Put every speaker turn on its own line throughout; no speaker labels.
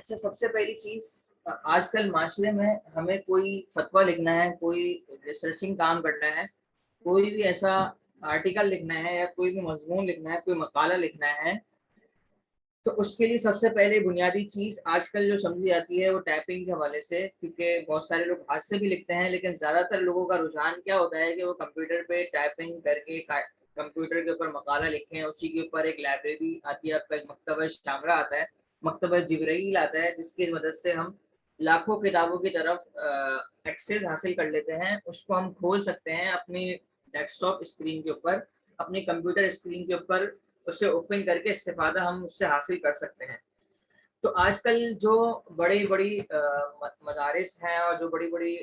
अच्छा, सबसे पहली चीज, आजकल माशरे में हमें कोई फतवा लिखना है, कोई रिसर्चिंग काम करना है, कोई भी ऐसा आर्टिकल लिखना है या कोई भी मजमून लिखना है, कोई मकाला लिखना है, तो उसके लिए सबसे पहले बुनियादी चीज आजकल जो समझी जाती है वो टाइपिंग के हवाले से, क्योंकि बहुत सारे लोग हाथ से भी लिखते हैं, लेकिन ज्यादातर लोगों का रुझान क्या होता है कि वो कंप्यूटर पे टाइपिंग करके कंप्यूटर के ऊपर मकाला लिखें, उसी के ऊपर एक लाइब्रेरी आती है, आपका एक मकतबा शामरा आता है, मकतबा जिब्राइल आता है, जिसकी मदद से हम लाखों किताबों की तरफ एक्सेस हासिल कर लेते हैं। उसको हम खोल सकते हैं अपनी डेस्कटॉप स्क्रीन के ऊपर, अपनी कंप्यूटर स्क्रीन के ऊपर, उसे ओपन करके इस्तेफादा हम उससे हासिल कर सकते हैं। तो आजकल जो बड़ी बड़ी मदारिस हैं और जो बड़ी बड़ी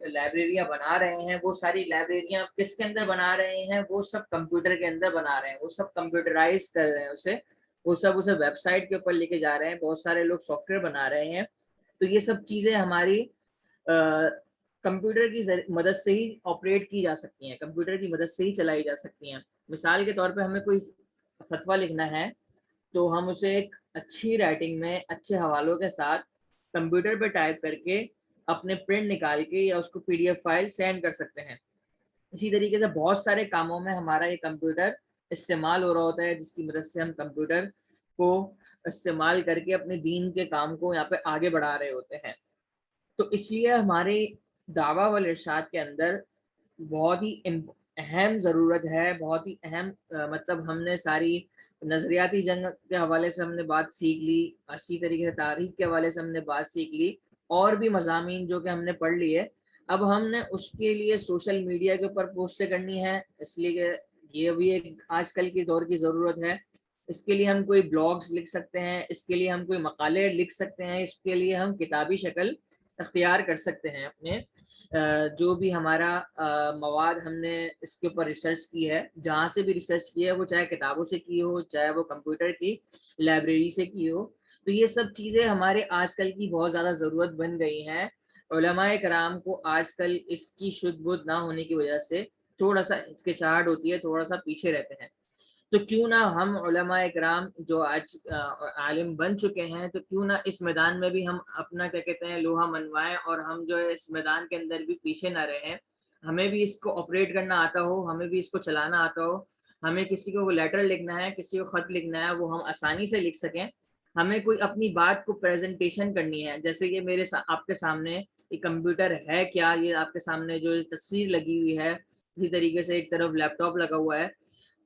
लाइब्रेरियां बना रहे हैं, वो सारी लाइब्रेरियां किसके अंदर बना रहे हैं? वो सब कंप्यूटर के अंदर बना रहे हैं, वो सब कंप्यूटराइज कर रहे हैं उसे, वो सब उसे वेबसाइट के ऊपर लेके जा रहे हैं, बहुत सारे लोग सॉफ्टवेयर बना रहे हैं। तो ये सब चीज़ें हमारी कंप्यूटर की मदद से ही ऑपरेट की जा सकती हैं, कंप्यूटर की मदद से ही चलाई जा सकती हैं। मिसाल के तौर पे हमें कोई फतवा लिखना है, तो हम उसे एक अच्छी राइटिंग में अच्छे हवालों के साथ कंप्यूटर पे टाइप करके अपने प्रिंट निकाल के या उसको पीडीएफ फाइल सेंड कर सकते हैं। इसी तरीके से बहुत सारे कामों में हमारा ये कंप्यूटर इस्तेमाल हो रहा होता है, जिसकी मदद से हम कंप्यूटर को इस्तेमाल करके अपने दीन के काम को यहाँ पे आगे बढ़ा रहे होते हैं। तो इसलिए हमारे दावा वाल इरशाद के अंदर बहुत ही अहम ज़रूरत है, बहुत ही अहम मतलब हमने सारी नज़रियाती जंग के हवाले से हमने बात सीख ली, इसी तरीके से तारीख के हवाले से हमने बात सीख ली, और भी मज़ामीन जो कि हमने पढ़ लिए। अब हमने उसके लिए सोशल मीडिया के ऊपर पोस्टें करनी है, इसलिए कि ये भी एक आजकल के दौर की ज़रूरत है। इसके लिए हम कोई ब्लॉग्स लिख सकते हैं, इसके लिए हम कोई मकाले लिख सकते हैं, इसके लिए हम किताबी शक्ल अख्तियार कर सकते हैं। अपने जो भी हमारा मवाद हमने इसके ऊपर रिसर्च की है, जहाँ से भी रिसर्च की है, वो चाहे किताबों से की हो, चाहे वो कंप्यूटर की लाइब्रेरी से की हो, तो ये सब चीज़ें हमारे आजकल की बहुत ज़्यादा ज़रूरत बन गई हैं। उलमाए कराम को आजकल इसकी शुद्ध बुद्ध ना होने की वजह से थोड़ा सा हिचकिचाहट होती है, थोड़ा सा पीछे रहते हैं। तो क्यों ना हम उलमाए कराम जो आज आलिम बन चुके हैं, तो क्यों ना इस मैदान में भी हम अपना क्या कहते हैं लोहा मनवाएं, और हम जो है इस मैदान के अंदर भी पीछे ना रहें। हमें भी इसको ऑपरेट करना आता हो, हमें भी इसको चलाना आता हो, हमें किसी को वो लेटर लिखना है, किसी को खत लिखना है, वो हम आसानी से लिख सकें। हमें कोई अपनी बात को प्रेजेंटेशन करनी है, जैसे कि आपके सामने ये कंप्यूटर है क्या, ये आपके सामने जो तस्वीर लगी हुई है, इसी तरीके से एक तरफ लैपटॉप लगा हुआ है,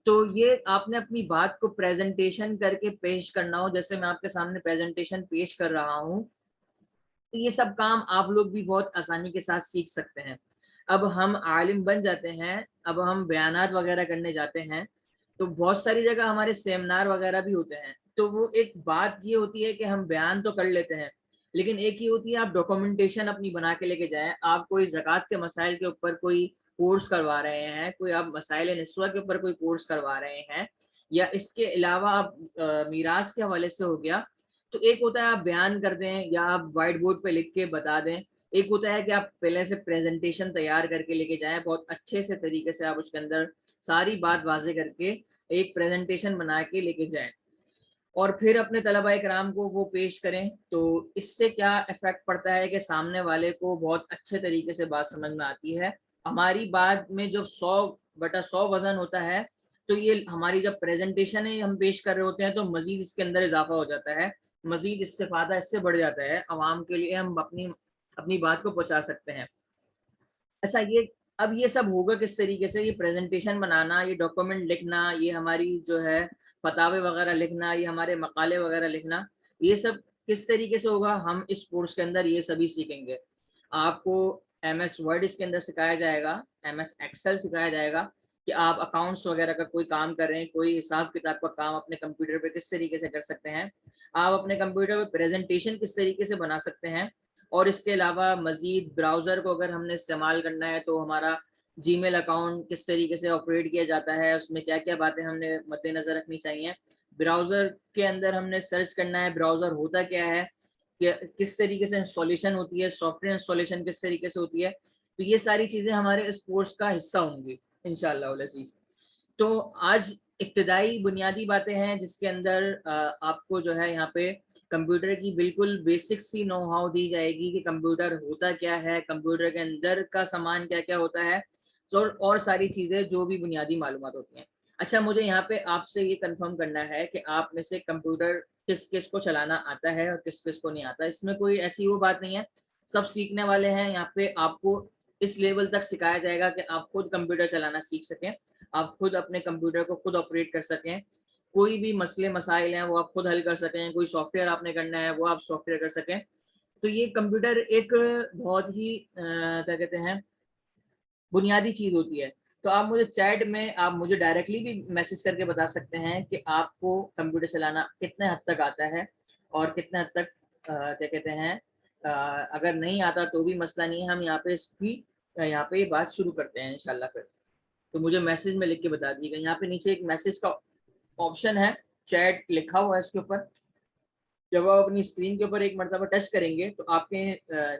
तो ये आपने अपनी बात को प्रेजेंटेशन करके पेश करना हो, जैसे मैं आपके सामने प्रेजेंटेशन पेश कर रहा हूँ, तो ये सब काम आप लोग भी बहुत आसानी के साथ सीख सकते हैं। अब हम आलिम बन जाते हैं, अब हम बयानात वगैरह करने जाते हैं, तो बहुत सारी जगह हमारे सेमिनार वगैरह भी होते हैं। तो वो एक बात ये होती है कि हम बयान तो कर लेते हैं, लेकिन एक ही होती है आप डॉक्यूमेंटेशन अपनी बना के लेके जाएं। आप कोई ज़कात के मसाइल के ऊपर कोई कोर्स करवा रहे हैं, कोई आप मसाइल निस्वा के ऊपर कोई कोर्स करवा रहे हैं, या इसके अलावा आप मीरास के हवाले से हो गया, तो एक होता है आप बयान कर दें या आप व्हाइट बोर्ड पे लिख के बता दें, एक होता है कि आप पहले से प्रेजेंटेशन तैयार करके लेके जाएं, बहुत अच्छे से तरीके से आप उसके अंदर सारी बात वाजे करके एक प्रेजेंटेशन बना के लेके जाएं, और फिर अपने तलबा कराम को वो पेश करें। तो इससे क्या इफेक्ट पड़ता है कि सामने वाले को बहुत अच्छे तरीके से बात समझ में आती है। हमारी बात में जब 100/100 वजन होता है, तो ये हमारी जब प्रेजेंटेशन है हम पेश कर रहे होते हैं, तो मजीद इसके अंदर इजाफा हो जाता है, मजीद इस्तेफादा इससे बढ़ जाता है, आवाम के लिए हम अपनी अपनी बात को पहुंचा सकते हैं। अच्छा, ये अब ये सब होगा किस तरीके से? ये प्रेजेंटेशन बनाना, ये डॉक्यूमेंट लिखना, ये हमारी जो है फतावे वगैरह लिखना, ये हमारे मकाले वगैरह लिखना, ये सब किस तरीके से होगा? हम इस कोर्स के अंदर ये सभी सीखेंगे। आपको MS वर्ड इसके अंदर सिखाया जाएगा, MS एक्सेल सिखाया जाएगा, कि आप अकाउंट्स वगैरह का कोई काम कर रहे हैं, कोई हिसाब किताब का काम अपने कंप्यूटर पे किस तरीके से कर सकते हैं, आप अपने कंप्यूटर पे प्रेजेंटेशन किस तरीके से बना सकते हैं। और इसके अलावा मज़ीद ब्राउज़र को अगर हमने इस्तेमाल करना है, तो हमारा जीमेल अकाउंट किस तरीके से ऑपरेट किया जाता है, उसमें क्या क्या बातें हमने मद्देनज़र रखनी चाहिए, ब्राउज़र के अंदर हमने सर्च करना है ब्राउज़र होता क्या है, किस तरीके से इंस्टॉलेशन होती है, सॉफ्टवेयर इंस्टॉलेशन किस तरीके से होती है। तो ये सारी चीज़ें हमारे इस कोर्स का हिस्सा होंगी इंशाअल्लाह उल अज़ीज़। तो आज इब्तदाई बुनियादी बातें हैं, जिसके अंदर आपको जो है यहाँ पे कंप्यूटर की बिल्कुल बेसिक सी नो हाउ दी जाएगी कि कंप्यूटर होता क्या है, कंप्यूटर के अंदर का सामान क्या क्या होता है, और सारी चीज़ें जो भी बुनियादी मालूमात होती हैं। अच्छा, मुझे यहाँ पे आपसे ये कंफर्म करना है कि आप में से कंप्यूटर किस किस को चलाना आता है और किस किस को नहीं आता। इसमें कोई ऐसी वो बात नहीं है, सब सीखने वाले हैं। यहाँ पे आपको इस लेवल तक सिखाया जाएगा कि आप खुद कंप्यूटर चलाना सीख सकें, आप खुद अपने कंप्यूटर को खुद ऑपरेट कर सकें, कोई भी मसले मसाइल हैं वो आप खुद हल कर सकें, कोई सॉफ्टवेयर आपने करना है वो आप सॉफ्टवेयर कर सकें। तो ये कंप्यूटर एक बहुत ही क्या कहते हैं, बुनियादी चीज़ होती है। तो आप मुझे चैट में, आप मुझे डायरेक्टली भी मैसेज करके बता सकते हैं कि आपको कंप्यूटर चलाना कितने हद तक आता है और कितने हद तक क्या कहते हैं, अगर नहीं आता तो भी मसला नहीं है, हम यहाँ पे इसकी यहाँ पे ये बात शुरू करते हैं इंशाल्लाह फिर। तो मुझे मैसेज में लिख के बता दीजिएगा। यहाँ पे नीचे एक मैसेज का ऑप्शन है, चैट लिखा हुआ है उसके ऊपर। जब आप अपनी स्क्रीन के ऊपर एक मरतबा टच करेंगे तो आपके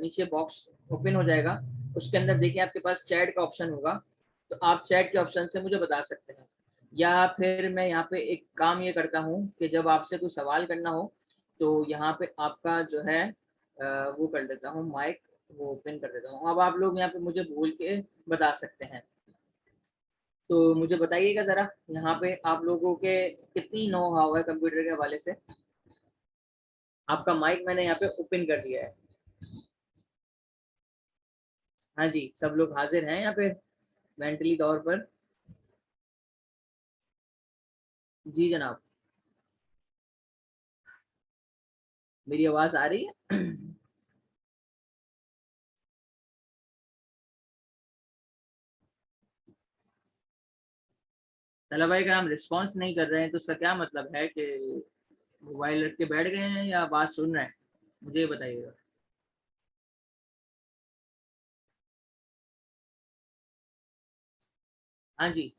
नीचे बॉक्स ओपन हो जाएगा, उसके अंदर देखिए आपके पास चैट का ऑप्शन होगा। तो आप चैट के ऑप्शन से मुझे बता सकते हैं, या फिर मैं यहाँ पे एक काम ये करता हूँ कि जब आपसे कोई सवाल करना हो तो यहाँ पे आपका जो है वो कर देता हूँ, माइक वो ओपन कर देता हूँ। अब आप लोग यहाँ पे मुझे बोल के बता सकते हैं। तो मुझे बताइएगा ज़रा, यहाँ पे आप लोगों के कितनी नो हाउ है कंप्यूटर के हवाले से। आपका माइक मैंने यहाँ पे ओपन कर दिया है। हाँ जी, सब लोग हाजिर हैं यहाँ पे मेंटली तौर पर। जी जनाब, मेरी आवाज़ आ रही है? तलब भाई, अगर हम रिस्पॉन्स नहीं कर रहे हैं तो उसका क्या मतलब है कि मोबाइल रख के बैठ गए हैं या बात सुन रहे हैं? मुझे ये बताइएगा। हाँ जी,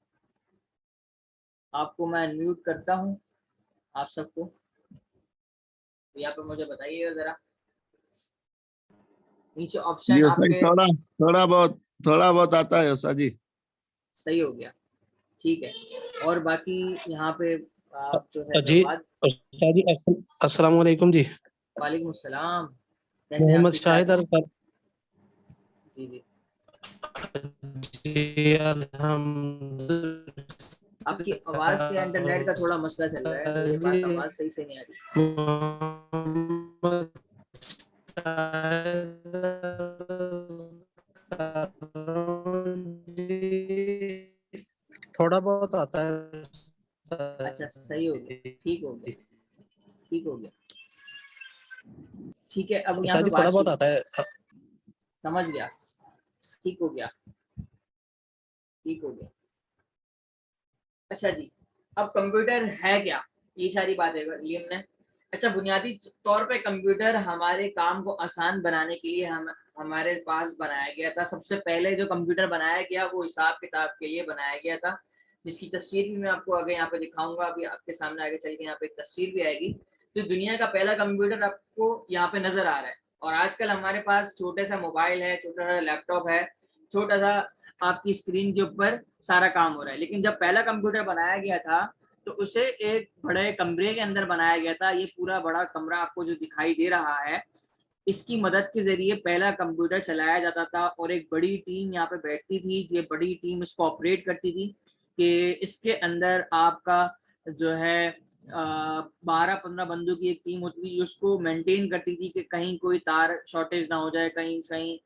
आपको मैं अनम्यूट करता हूँ, आप सबको। तो यहाँ पे मुझे बताइएगा ज़रा, नीचे
जी
ऑप्शन
उस्ताद जी,
आपके।
थोड़ा बहुत आता है उस्ताद जी।
सही हो गया, ठीक है। और बाकी यहाँ पे आप जो है
जी
जवाब।
उस्ताद जी, अस्सलाम वालेकुम जी।
वालेकुम सलाम, कैसे हैं आप?
मोहम्मद
ठीक ठाक
शाहिद
हैं?
अरसद।
जी जी।
जी
आपकी आवाज़ के इंटरनेट का थोड़ा मसला चल रहा है, मेरे पास आवाज़ सही से नहीं आ रही।
मोहम्मद शाहिद जी, थोड़ा बहुत आता है
अच्छा, सही हो गया, ठीक हो गया, ठीक हो गया। ठीक है, अब यहाँ
उस्ताद
पे
जी,
बात
थोड़ा बहुत
शुरू।
आता है।
समझ गया, ठीक हो गया, ठीक हो गया। अच्छा जी, अब कंप्यूटर है क्या, ये सारी बातें कर ली हमने। अच्छा, बुनियादी तौर पे कंप्यूटर हमारे काम को आसान बनाने के लिए हम हमारे पास बनाया गया था। सबसे पहले जो कंप्यूटर बनाया गया वो हिसाब किताब के लिए बनाया गया था, जिसकी तस्वीर भी मैं आपको आगे यहाँ पे दिखाऊंगा। अभी आपके सामने आगे चल के यहाँ पे एक तस्वीर भी आएगी। तो दुनिया का पहला कंप्यूटर आपको यहाँ पे नजर आ रहा है। और आजकल हमारे पास छोटे सा मोबाइल है, छोटा सा लैपटॉप है, छोटा सा आपकी स्क्रीन के ऊपर सारा काम हो रहा है। लेकिन जब पहला कंप्यूटर बनाया गया था तो उसे एक बड़े कमरे के अंदर बनाया गया था। ये पूरा बड़ा कमरा आपको जो दिखाई दे रहा है, इसकी मदद के जरिए पहला कंप्यूटर चलाया जाता था और एक बड़ी टीम यहाँ पे बैठती थी। ये बड़ी टीम इसको ऑपरेट करती थी कि इसके अंदर आपका जो है 12-15 बंदों की एक टीम होती थी जो उसको मेंटेन करती थी कि कहीं कोई तार शॉर्टेज ना हो जाए, कहीं कहीं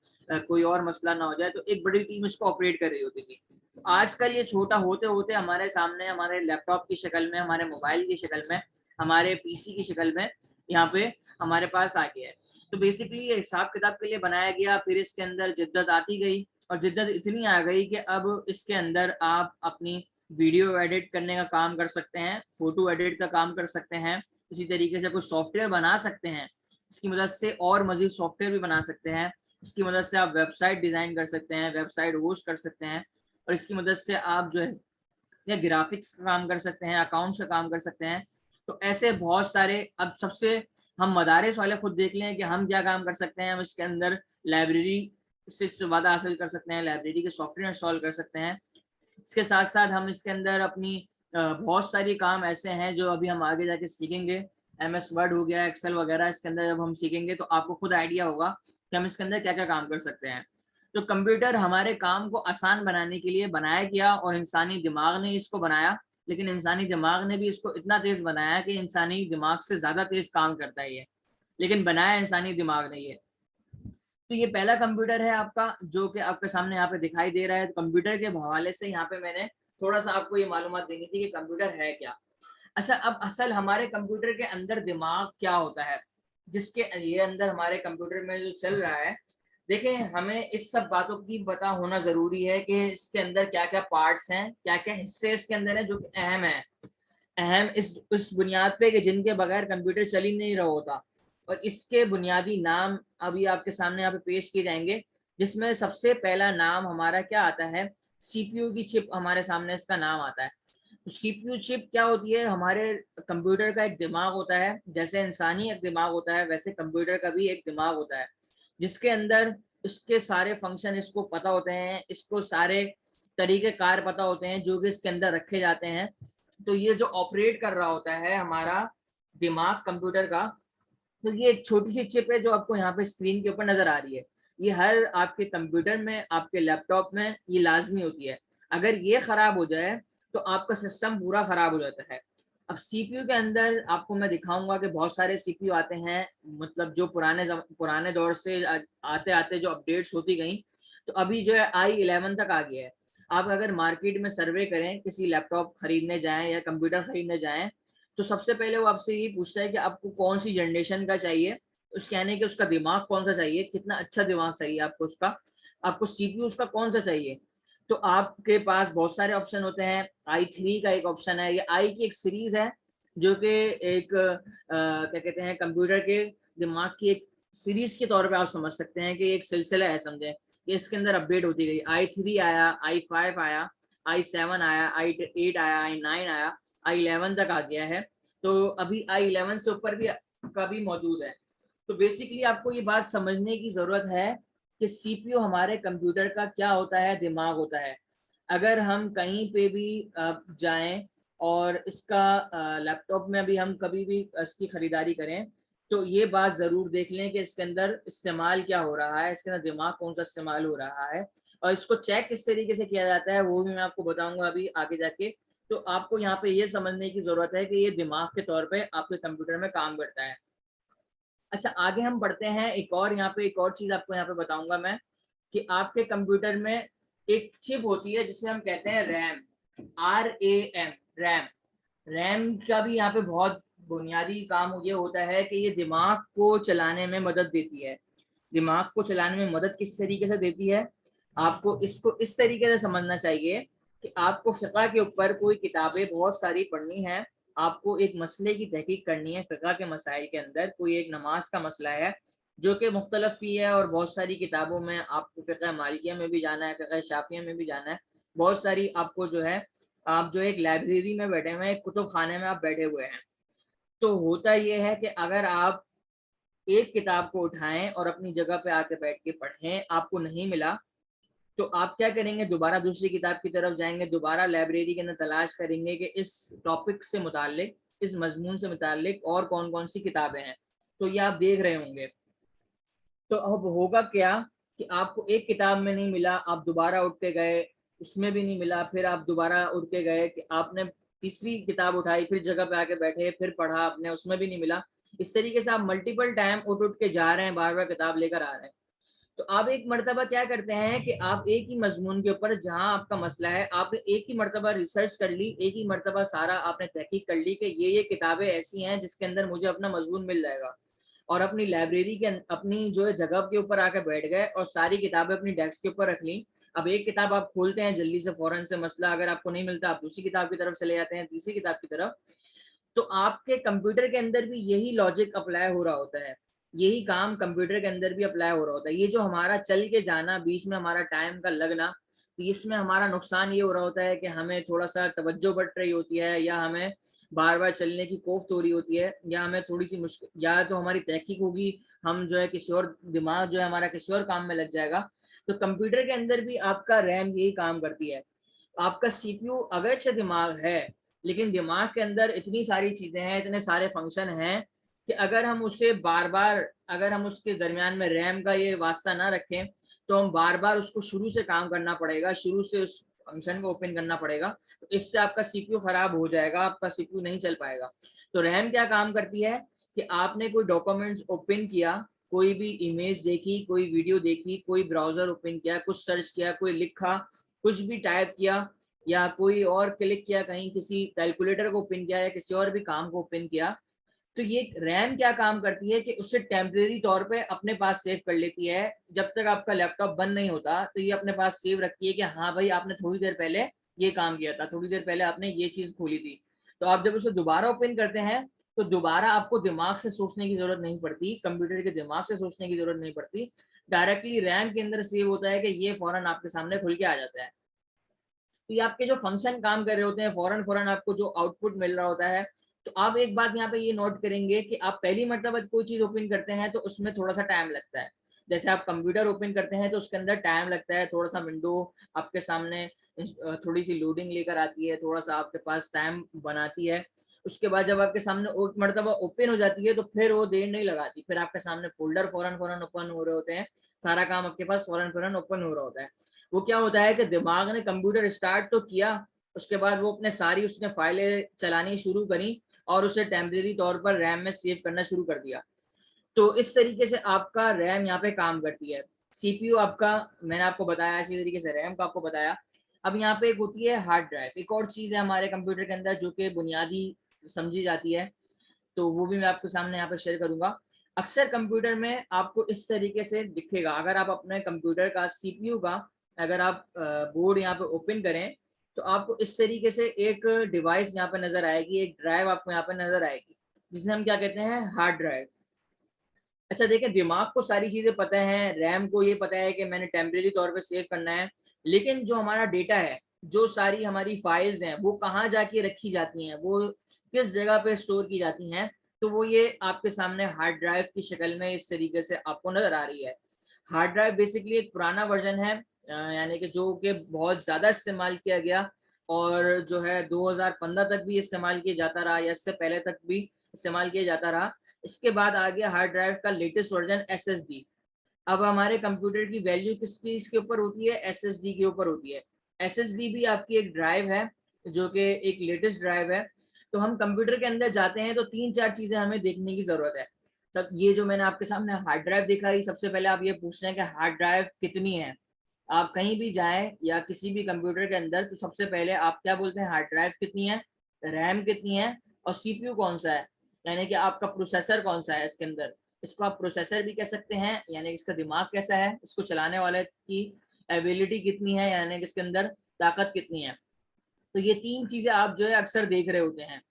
कोई और मसला ना हो जाए। तो एक बड़ी टीम इसको ऑपरेट कर रही होती थी। तो आजकल ये छोटा होते होते हमारे सामने, हमारे लैपटॉप की शक्ल में, हमारे मोबाइल की शक्ल में, हमारे पीसी की शक्ल में यहाँ पे हमारे पास आ गया है। तो बेसिकली ये हिसाब किताब के लिए बनाया गया। फिर इसके अंदर जिद्दत आती गई और जिद्दत इतनी आ गई कि अब इसके अंदर आप अपनी वीडियो एडिट करने का काम कर सकते हैं, फोटो एडिट का काम कर सकते हैं, इसी तरीके से कुछ सॉफ्टवेयर बना सकते हैं। इसकी मदद से और मजीद सॉफ्टवेयर भी बना सकते हैं। इसकी मदद से आप वेबसाइट डिज़ाइन कर सकते हैं, वेबसाइट होस्ट कर सकते हैं, और इसकी मदद से आप जो है या ग्राफिक्स का काम कर सकते हैं, अकाउंट्स का काम कर सकते हैं। तो ऐसे बहुत सारे, अब सबसे हम मदारिस वाले खुद देख लें कि हम क्या काम कर सकते हैं। हम इसके अंदर लाइब्रेरी से इस्तेफादा हासिल कर सकते हैं, लाइब्रेरी के सॉफ्टवेयर इंस्टॉल कर सकते हैं। इसके साथ साथ हम इसके अंदर अपनी बहुत सारी काम ऐसे हैं जो अभी हम आगे जाके सीखेंगे MS वर्ड हो गया, एक्सेल वगैरह, इसके अंदर जब हम सीखेंगे तो आपको खुद आइडिया होगा कि हम इसके अंदर क्या क्या काम कर सकते हैं। तो कंप्यूटर हमारे काम को आसान बनाने के लिए बनाया गया और इंसानी दिमाग ने इसको बनाया, लेकिन इंसानी दिमाग ने भी इसको इतना तेज बनाया कि इंसानी दिमाग से ज्यादा तेज काम करता है ये, लेकिन बनाया इंसानी दिमाग ने ये। तो ये पहला कंप्यूटर है आपका, जो कि आपके सामने यहाँ पे दिखाई दे रहा है। तो कंप्यूटर के हवाले से यहाँ पे मैंने थोड़ा सा आपको ये मालूमात देनी थी कि कंप्यूटर है क्या। अच्छा, अब असल हमारे कंप्यूटर के अंदर दिमाग क्या होता है, जिसके ये अंदर हमारे कंप्यूटर में जो चल रहा है। देखें, हमें इस सब बातों की पता होना जरूरी है कि इसके अंदर क्या क्या पार्ट्स हैं, क्या क्या हिस्से इसके अंदर हैं जो कि अहम है, अहम इस बुनियाद पे कि जिनके बगैर कंप्यूटर चल ही नहीं रहा होता। और इसके बुनियादी नाम अभी आपके सामने यहाँ पे पेश किए जाएंगे, जिसमें सबसे पहला नाम हमारा क्या आता है, CPU की चिप हमारे सामने इसका नाम आता है। तो CPU चिप क्या होती है, हमारे कंप्यूटर का एक दिमाग होता है। जैसे इंसानी एक दिमाग होता है, वैसे कंप्यूटर का भी एक दिमाग होता है, जिसके अंदर इसके सारे फंक्शन इसको पता होते हैं, इसको सारे तरीके कार पता होते हैं जो कि इसके अंदर रखे जाते हैं। तो ये जो ऑपरेट कर रहा होता है हमारा दिमाग कंप्यूटर का, तो ये एक छोटी सी चिप है जो आपको यहाँ पे स्क्रीन के ऊपर नजर आ रही है। ये हर आपके कंप्यूटर में, आपके लैपटॉप में ये लाजमी होती है। अगर ये खराब हो जाए तो आपका सिस्टम पूरा खराब हो जाता है। अब CPU के अंदर आपको मैं दिखाऊंगा कि बहुत सारे CPU आते हैं, मतलब जो पुराने दौर से आते आते जो अपडेट्स होती गई, तो अभी जो है i11 तक आ गया है। आप अगर मार्केट में सर्वे करें, किसी लैपटॉप खरीदने जाएं या कंप्यूटर खरीदने जाएं, तो सबसे पहले वो आपसे ये पूछता है कि आपको कौन सी जनरेशन का चाहिए, उसके यानी कि उसका दिमाग कौन सा चाहिए, कितना अच्छा दिमाग चाहिए आपको उसका, आपको CPU उसका कौन सा चाहिए। तो आपके पास बहुत सारे ऑप्शन होते हैं। i3 का एक ऑप्शन है, ये i की एक सीरीज है जो कि एक क्या कहते हैं, कंप्यूटर के दिमाग की एक सीरीज के तौर पे आप समझ सकते हैं कि एक सिलसिला है, समझे। ये इसके अंदर अपडेट होती गई, i3 आया, i5 आया, i7 आया, i8 आया, i9 आया, i11 तक आ गया है। तो अभी i11 से ऊपर भी का भी मौजूद है। तो बेसिकली आपको ये बात समझने की जरूरत है कि CPU हमारे कंप्यूटर का क्या होता है, दिमाग होता है। अगर हम कहीं पे भी जाएं और इसका लैपटॉप में भी हम कभी भी इसकी खरीदारी करें, तो ये बात जरूर देख लें कि इसके अंदर इस्तेमाल क्या हो रहा है, इसके अंदर दिमाग कौन सा इस्तेमाल हो रहा है, और इसको चेक किस तरीके से किया जाता है वो भी मैं आपको बताऊंगा अभी आगे जाके। तो आपको यहाँ पे ये समझने की जरूरत है कि ये दिमाग के तौर पे आपके कंप्यूटर में काम करता है। अच्छा, आगे हम बढ़ते हैं। एक और यहाँ पे एक और चीज आपको यहाँ पे बताऊंगा मैं, कि आपके कंप्यूटर में एक चिप होती है जिसे हम कहते हैं रैम, RAM, रैम। रैम का भी यहाँ पे बहुत बुनियादी काम ये होता है कि ये दिमाग को चलाने में मदद देती है। दिमाग को चलाने में मदद किस तरीके से देती है, आपको इसको इस तरीके से समझना चाहिए कि आपको फ़िक़्ह के ऊपर कोई किताबें बहुत सारी पढ़नी है, आपको एक मसले की तहकीक करनी है। फ़िक़्ह के मसाइल के अंदर कोई एक नमाज का मसला है जो कि मुख्तलिफ भी है, और बहुत सारी किताबों में आपको फ़िक़्ह मालिकिया में भी जाना है, फ़िक़्ह शाफ़िया में भी जाना है। बहुत सारी आपको जो है, आप जो एक लाइब्रेरी में बैठे हुए हैं, एक कुतुब खाने में आप बैठे हुए हैं। तो होता ये है कि अगर आप एक किताब को उठाएं और अपनी जगह पे आके बैठ के पढ़ें, आपको नहीं मिला, तो आप क्या करेंगे, दोबारा दूसरी किताब की तरफ जाएंगे, दोबारा लाइब्रेरी के अंदर तलाश करेंगे कि इस टॉपिक से मुतालिक, इस मजमून से मुतालिक और कौन कौन सी किताबें हैं। तो ये आप देख रहे होंगे। तो अब होगा क्या कि आपको एक किताब में नहीं मिला, आप दोबारा उठ के गए, उसमें भी नहीं मिला, फिर आप दोबारा उठ के गए कि आपने तीसरी किताब उठाई, फिर जगह पे आके बैठे, फिर पढ़ा आपने, उसमें भी नहीं मिला। इस तरीके से आप मल्टीपल टाइम उठ उठ के जा रहे हैं, बार बार किताब लेकर आ रहे हैं। तो आप एक मर्तबा क्या करते हैं कि आप एक ही मजमून के ऊपर जहां आपका मसला है, आपने एक ही मर्तबा रिसर्च कर ली, एक ही मर्तबा सारा आपने तहकीक कर ली कि ये किताबें ऐसी हैं जिसके अंदर मुझे अपना मजमून मिल जाएगा, और अपनी लाइब्रेरी के अपनी जो है जगह के ऊपर आकर बैठ गए और सारी किताबें अपनी डेस्क के ऊपर रख ली। अब एक किताब आप खोलते हैं जल्दी से, फौरन से मसला अगर आपको नहीं मिलता, आप दूसरी किताब की तरफ चले जाते हैं, तीसरी किताब की तरफ। तो आपके कंप्यूटर के अंदर भी यही लॉजिक अप्लाई हो रहा होता है, यही काम कंप्यूटर के अंदर भी अप्लाई हो रहा होता है। ये जो हमारा चल के जाना, बीच में हमारा टाइम का लगना, तो इसमें हमारा नुकसान ये हो रहा होता है कि हमें थोड़ा सा तवज्जो बढ़ रही होती है, या हमें बार बार चलने की कोफ्त हो रही होती है, या हमें थोड़ी सी मुश्किल, या तो हमारी तहकीक होगी, हम जो है किसी और, दिमाग जो है हमारा किसी और काम में लग जाएगा। तो कंप्यूटर के अंदर भी आपका रैम यही काम करती है। आपका CPU अगर अच्छा दिमाग है लेकिन दिमाग के अंदर इतनी सारी चीजें हैं, इतने सारे फंक्शन हैं कि अगर हम उसे बार बार, अगर हम उसके दरमियान में रैम का ये वास्ता ना रखें तो हम बार बार उसको शुरू से काम करना पड़ेगा, शुरू से उस फंक्शन को ओपन करना पड़ेगा, तो इससे आपका सीपीयू खराब हो जाएगा, आपका सीपीयू नहीं चल पाएगा। तो रैम क्या काम करती है कि आपने कोई डॉक्यूमेंट्स ओपन किया, कोई भी इमेज देखी, कोई वीडियो देखी, कोई ब्राउजर ओपन किया, कुछ सर्च किया, कोई लिखा, कुछ भी टाइप किया, या कोई और क्लिक किया, कहीं किसी कैलकुलेटर को ओपन किया या किसी और भी काम को ओपन किया, तो ये रैम क्या काम करती है कि उसे टेम्परेरी तौर पे अपने पास सेव कर लेती है। जब तक आपका लैपटॉप बंद नहीं होता तो ये अपने पास सेव रखती है कि हाँ भाई आपने थोड़ी देर पहले ये काम किया था, थोड़ी देर पहले आपने ये चीज खोली थी। तो आप जब उसे दोबारा ओपन करते हैं तो दोबारा आपको दिमाग से सोचने की जरूरत नहीं पड़ती, कंप्यूटर के दिमाग से सोचने की जरूरत नहीं पड़ती, डायरेक्टली रैम के अंदर सेव होता है कि ये फौरन आपके सामने खुल के आ जाता है। तो ये आपके जो फंक्शन काम कर रहे होते हैं, फौरन फौरन आपको जो आउटपुट मिल रहा होता है। तो आप एक बात यहाँ पे ये नोट करेंगे कि आप पहली मरतबा कोई चीज ओपन करते हैं तो उसमें थोड़ा सा टाइम लगता है। जैसे आप कंप्यूटर ओपन करते हैं तो उसके अंदर टाइम लगता है, थोड़ा सा विंडो आपके सामने थोड़ी सी लोडिंग लेकर आती है, थोड़ा सा आपके पास टाइम बनाती है। उसके बाद जब आपके सामने मरतबा ओपन हो जाती है तो फिर वो देर नहीं लगाती, फिर आपके सामने फोल्डर फौरन फौरन ओपन हो रहे होते हैं, सारा काम आपके पास फौरन फौरन ओपन हो रहा होता है। वो क्या होता है कि दिमाग ने कंप्यूटर स्टार्ट तो किया, उसके बाद वो अपने सारी उसने फाइलें चलानी शुरू करी और उसे टेम्परेरी तौर पर रैम में सेव करना शुरू कर दिया। तो इस तरीके से आपका रैम यहाँ पे काम करती है। सीपीयू आपका, मैंने आपको बताया इसी तरीके से रैम का आपको बताया। अब यहाँ पे एक होती है हार्ड ड्राइव, एक और चीज है हमारे कंप्यूटर के अंदर जो कि बुनियादी समझी जाती है, तो वो भी मैं आपके सामने यहाँ पे शेयर करूंगा। अक्सर कंप्यूटर में आपको इस तरीके से दिखेगा, अगर आप अपने कंप्यूटर का सीपीयू का अगर आप बोर्ड यहाँ पे ओपन करें तो आपको इस तरीके से एक डिवाइस यहाँ पे नजर आएगी, एक ड्राइव आपको यहाँ पे नजर आएगी जिसे हम क्या कहते हैं, हार्ड ड्राइव। अच्छा देखिए, दिमाग को सारी चीजें पता है, रैम को ये पता है कि मैंने टेम्परेरी तौर पे सेव करना है, लेकिन जो हमारा डेटा है, जो सारी हमारी फाइल्स हैं, वो कहाँ जाके रखी जाती हैं, वो किस जगह पे स्टोर की जाती हैं, तो वो ये आपके सामने हार्ड ड्राइव की शक्ल में इस तरीके से आपको नजर आ रही है। हार्ड ड्राइव बेसिकली एक पुराना वर्जन है, यानी कि जो कि बहुत ज्यादा इस्तेमाल किया गया और जो है 2015 तक भी इस्तेमाल किया जाता रहा, या इससे पहले तक भी इस्तेमाल किया जाता रहा। इसके बाद आ गया हार्ड ड्राइव का लेटेस्ट वर्जन एसएसडी। अब हमारे कंप्यूटर की वैल्यू किस चीज के ऊपर होती है, एसएसडी के ऊपर होती है। एसएसडी भी आपकी एक ड्राइव है जो कि एक लेटेस्ट ड्राइव है। तो हम कंप्यूटर के अंदर जाते हैं तो तीन चार चीजें हमें देखने की जरूरत है। सब ये जो मैंने आपके सामने हार्ड ड्राइव दिखाई, सबसे पहले आप ये पूछ रहे हैं कि हार्ड ड्राइव कितनी है। आप कहीं भी जाएं या किसी भी कंप्यूटर के अंदर तो सबसे पहले आप क्या बोलते हैं, हार्ड ड्राइव कितनी है, रैम कितनी है, और सीपीयू कौन सा है, यानी कि आपका प्रोसेसर कौन सा है इसके अंदर। इसको आप प्रोसेसर भी कह सकते हैं, यानी कि इसका दिमाग कैसा है, इसको चलाने वाले की एबिलिटी कितनी है, यानी कि इसके अंदर ताकत कितनी है। तो ये तीन चीजें आप जो है अक्सर देख रहे होते हैं,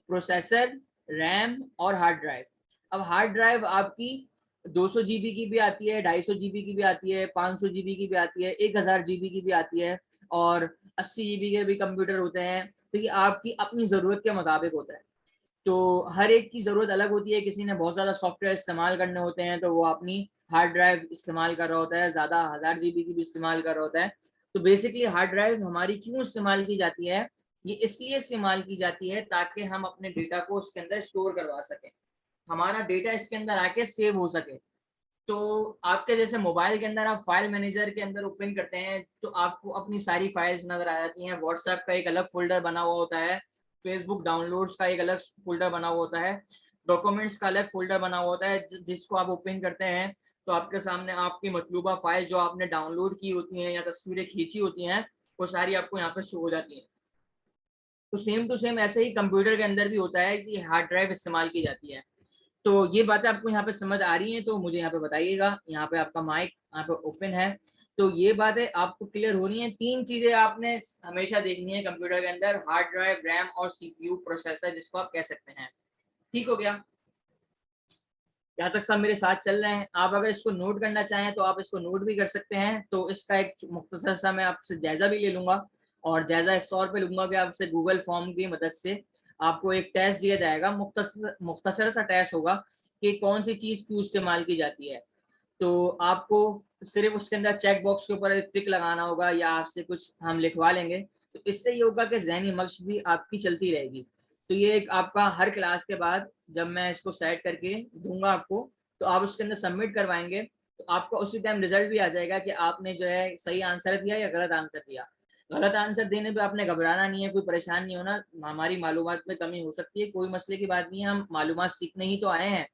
प्रोसेसर, रैम और हार्ड ड्राइव। अब हार्ड ड्राइव आपकी 200 जीबी की भी आती है, 250 जीबी की भी आती है, 500 जीबी की भी आती है, 1000 जीबी की भी आती है, और 80 जीबी के भी कंप्यूटर होते हैं। तो ये आपकी अपनी ज़रूरत के मुताबिक होता है। तो हर एक की ज़रूरत अलग होती है, किसी ने बहुत ज़्यादा सॉफ्टवेयर इस्तेमाल करने होते हैं तो वो अपनी हार्ड ड्राइव इस्तेमाल कर रहा होता है, ज़्यादा 1000 जीबी की भी इस्तेमाल कर रहा होता है। तो बेसिकली हार्ड ड्राइव हमारी क्यों इस्तेमाल की जाती है, ये इसलिए इस्तेमाल की जाती है ताकि हम अपने डेटा को उसके अंदर स्टोर करवा सकें, हमारा डेटा इसके अंदर आके सेव हो सके। तो आपके जैसे मोबाइल के अंदर आप फाइल मैनेजर के अंदर ओपन करते हैं तो आपको अपनी सारी फाइल्स नजर आ जाती हैं, व्हाट्सएप का एक अलग फोल्डर बना हुआ होता है, फेसबुक डाउनलोड्स का एक अलग फोल्डर बना हुआ होता है, डॉक्यूमेंट्स का अलग फोल्डर बना हुआ होता है, जिसको आप ओपन करते हैं तो आपके सामने आपकी मतलूबा फाइल जो आपने डाउनलोड की होती हैं या तस्वीरें खींची होती हैं वो सारी आपको यहाँ पे शो हो जाती हैं। तो सेम टू सेम ऐसे ही कंप्यूटर के अंदर भी होता है कि हार्ड ड्राइव इस्तेमाल की जाती है। तो ये बातें आपको यहाँ पे समझ आ रही हैं तो मुझे यहाँ पे बताइएगा, यहाँ पे आपका माइक यहाँ पे ओपन है। तो ये बातें आपको क्लियर हो रही हैं। तीन चीजें आपने हमेशा देखनी है कंप्यूटर के अंदर, हार्ड ड्राइव, रैम और सीपीयू, प्रोसेसर जिसको आप कह सकते हैं। ठीक हो गया, यहाँ तक सब मेरे साथ चल रहे हैं। आप अगर इसको नोट करना चाहें तो आप इसको नोट भी कर सकते हैं। तो इसका एक मुख्तसर सा मैं आपसे जायजा भी ले लूंगा, और जायजा इस तौर पे लूंगा कि आपसे गूगल फॉर्म की मदद से आपको एक टेस्ट दिया जाएगा, मुख्तसर सा टेस्ट होगा कि कौन सी चीज़ क्यों इस्तेमाल की जाती है। तो आपको सिर्फ उसके अंदर चेक बॉक्स के ऊपर एक टिक लगाना होगा या आपसे कुछ हम लिखवा लेंगे तो इससे योगा के ज़हनी मशक भी आपकी चलती रहेगी। तो ये एक आपका हर क्लास के बाद जब मैं इसको सेट करके दूंगा आपको, तो आप उसके अंदर सबमिट करवाएंगे, तो आपको उसी टाइम रिजल्ट भी आ जाएगा कि आपने जो है सही आंसर दिया या गलत आंसर दिया। गलत आंसर देने पे आपने घबराना नहीं है, कोई परेशान नहीं होना। हमारी मालूमात में कमी हो सकती है, कोई मसले की बात नहीं है, हम मालूमात सीखने ही तो आए हैं,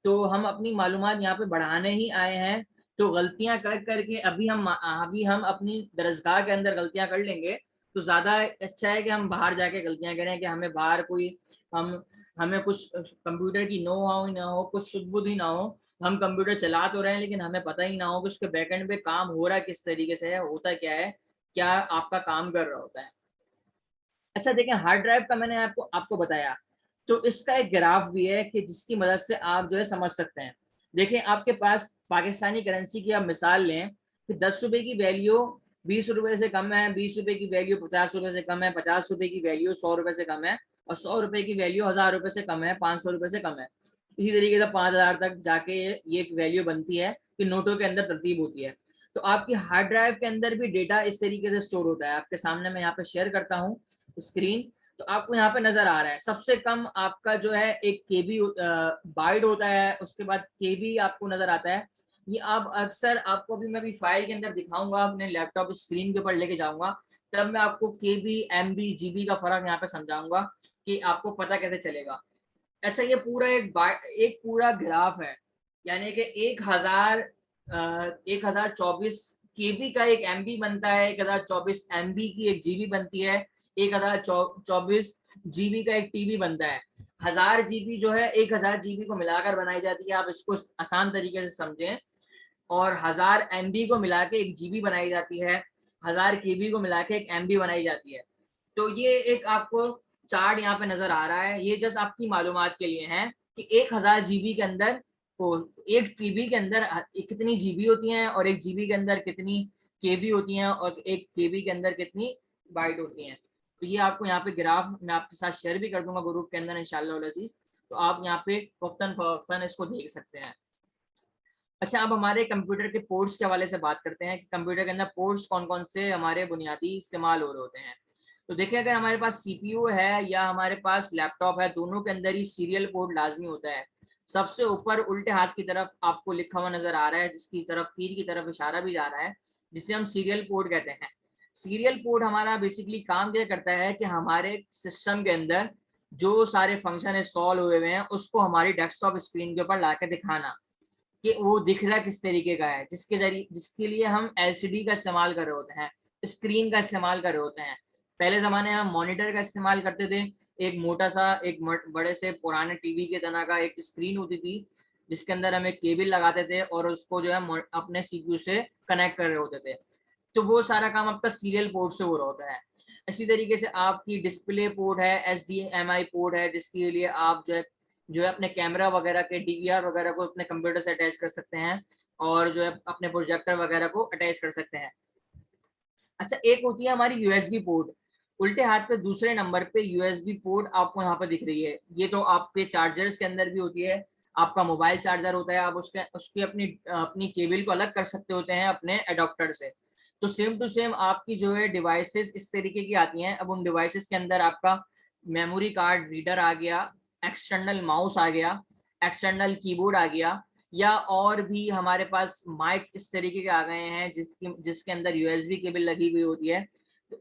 तो हम अपनी मालूमात यहाँ पे बढ़ाने ही आए हैं। तो गलतियां कर करके अभी हम अपनी दरसगाह के अंदर गलतियां कर लेंगे, तो ज्यादा अच्छा है कि हम बाहर जाके गलतियां करें, कि हमें बाहर कोई हम हमें कुछ कंप्यूटर की नो हाउ ही ना हो, कुछ शुद्ध बुद्ध ही ना हो। हम कंप्यूटर चला तो रहे हैं लेकिन हमें पता ही ना हो कि उसके बैकएंड पे काम हो रहा है किस तरीके से है, होता क्या है, क्या आपका काम कर रहा होता है। अच्छा देखें, हार्ड ड्राइव का मैंने आपको आपको बताया, तो इसका एक ग्राफ भी है कि जिसकी मदद से आप जो है समझ सकते हैं। देखें, आपके पास पाकिस्तानी करेंसी की आप मिसाल लें कि 10 रुपए की वैल्यू 20 रुपए से कम है, 20 रुपए की वैल्यू 50 रुपए से कम है, 50 रुपए की वैल्यू 100 रुपए से कम है, और 100 रुपए की वैल्यू 1000 रुपए से कम है, 500 रुपए से कम है। इसी तरीके से 5000 तक जाके ये एक वैल्यू बनती है कि नोटों के अंदर तरतीब होती है। तो आपकी हार्ड ड्राइव के अंदर भी डेटा इस तरीके से स्टोर होता है। आपके सामने मैं यहाँ पे शेयर करता हूँ स्क्रीन, तो आपको यहाँ पे नजर आ रहा है सबसे कम आपका जो है एक केबी बाइट होता है, उसके बाद केबी आपको नजर आता है। ये आप अक्सर आपको अभी मैं भी फाइल के अंदर दिखाऊंगा, अपने लैपटॉप स्क्रीन के ऊपर लेके जाऊंगा, तब मैं आपको केबी एमबी जीबी का फर्क यहाँ पे समझाऊंगा कि आपको पता कैसे चलेगा। अच्छा, ये पूरा एक पूरा ग्राफ है, यानी कि 1024 केबी का एक एमबी बनता है, 1024 एमबी की एक जीबी बनती है, 1024 जीबी का एक टीबी बनता है। 1000 जीबी जो है 1000 जीबी को मिलाकर बनाई जाती है, आप इसको आसान तरीके से समझें। और 1000 एमबी को मिला के एक जीबी बनाई जाती है, 1000 केबी को मिला के एक एमबी बनाई जाती है। तो ये एक आपको चार्ट यहाँ पे नजर आ रहा है, ये जस्ट आपकी मालूमात के लिए है कि 1000 जीबी के अंदर एक टीबी के अंदर कितनी जीबी होती हैं, और एक जीबी के अंदर कितनी केबी होती हैं, और एक केबी के अंदर कितनी बाइट होती हैं। तो ये आपको यहाँ पे ग्राफ मैं आपके साथ शेयर भी कर दूंगा ग्रुप के अंदर इंशाल्लाह अज़ीज़, तो आप यहाँ पे वक्तन फवक्तन इसको देख सकते हैं। अच्छा, अब हमारे कंप्यूटर के पोर्ट्स के हवाले से बात करते हैं कि कंप्यूटर के अंदर पोर्ट्स कौन कौन से हमारे बुनियादी इस्तेमाल हो रहे होते हैं। तो देखिए, अगर हमारे पास सीपीयू है या हमारे पास लैपटॉप है, दोनों के अंदर ही सीरियल पोर्ट लाजमी होता है। सबसे ऊपर उल्टे हाथ की तरफ आपको लिखा हुआ नजर आ रहा है, जिसकी तरफ तीर की तरफ इशारा भी जा रहा है, जिसे हम सीरियल पोर्ट कहते हैं। सीरियल पोर्ट हमारा बेसिकली काम क्या करता है कि हमारे सिस्टम के अंदर जो सारे फंक्शन इंस्टॉल हुए हुए हैं उसको हमारी डेस्कटॉप स्क्रीन के ऊपर ला के दिखाना कि वो दिख रहा किस तरीके का है, जिसके लिए हम एलसीडी का इस्तेमाल कर रहे होते हैं, स्क्रीन का इस्तेमाल कर रहे होते हैं। पहले ज़माने में हम मॉनिटर का इस्तेमाल करते थे, एक मोटा सा एक बड़े से पुराने टीवी के तरह का एक स्क्रीन होती थी, जिसके अंदर हम एक केबल लगाते थे और उसको जो है अपने सीपीयू से कनेक्ट कर रहे होते थे। तो वो सारा काम आपका सीरियल पोर्ट से हो रहा होता है। इसी तरीके से आपकी डिस्प्ले पोर्ट है, HDMI पोर्ट है, जिसके लिए आप जो है अपने कैमरा वगैरह के DVR वगैरह को अपने कंप्यूटर से अटैच कर सकते हैं, और जो है अपने प्रोजेक्टर वगैरह को अटैच कर सकते हैं। अच्छा, एक होती है हमारी USB पोर्ट, उल्टे हाथ पे दूसरे नंबर पे USB पोर्ट आपको यहाँ पे दिख रही है। ये तो आपके चार्जर्स के अंदर भी होती है, आपका मोबाइल चार्जर होता है, आप उसकी अपनी अपनी केबल को अलग कर सकते होते हैं अपने एडोप्टर से। तो सेम टू सेम आपकी जो है डिवाइसेस इस तरीके की आती हैं। अब उन डिवाइसेस के अंदर आपका मेमोरी कार्ड रीडर आ गया, एक्सटर्नल माउस आ गया, एक्सटर्नल कीबोर्ड आ गया, या और भी हमारे पास माइक इस तरीके के आ गए हैं जिसके अंदर USB केबल लगी हुई होती है।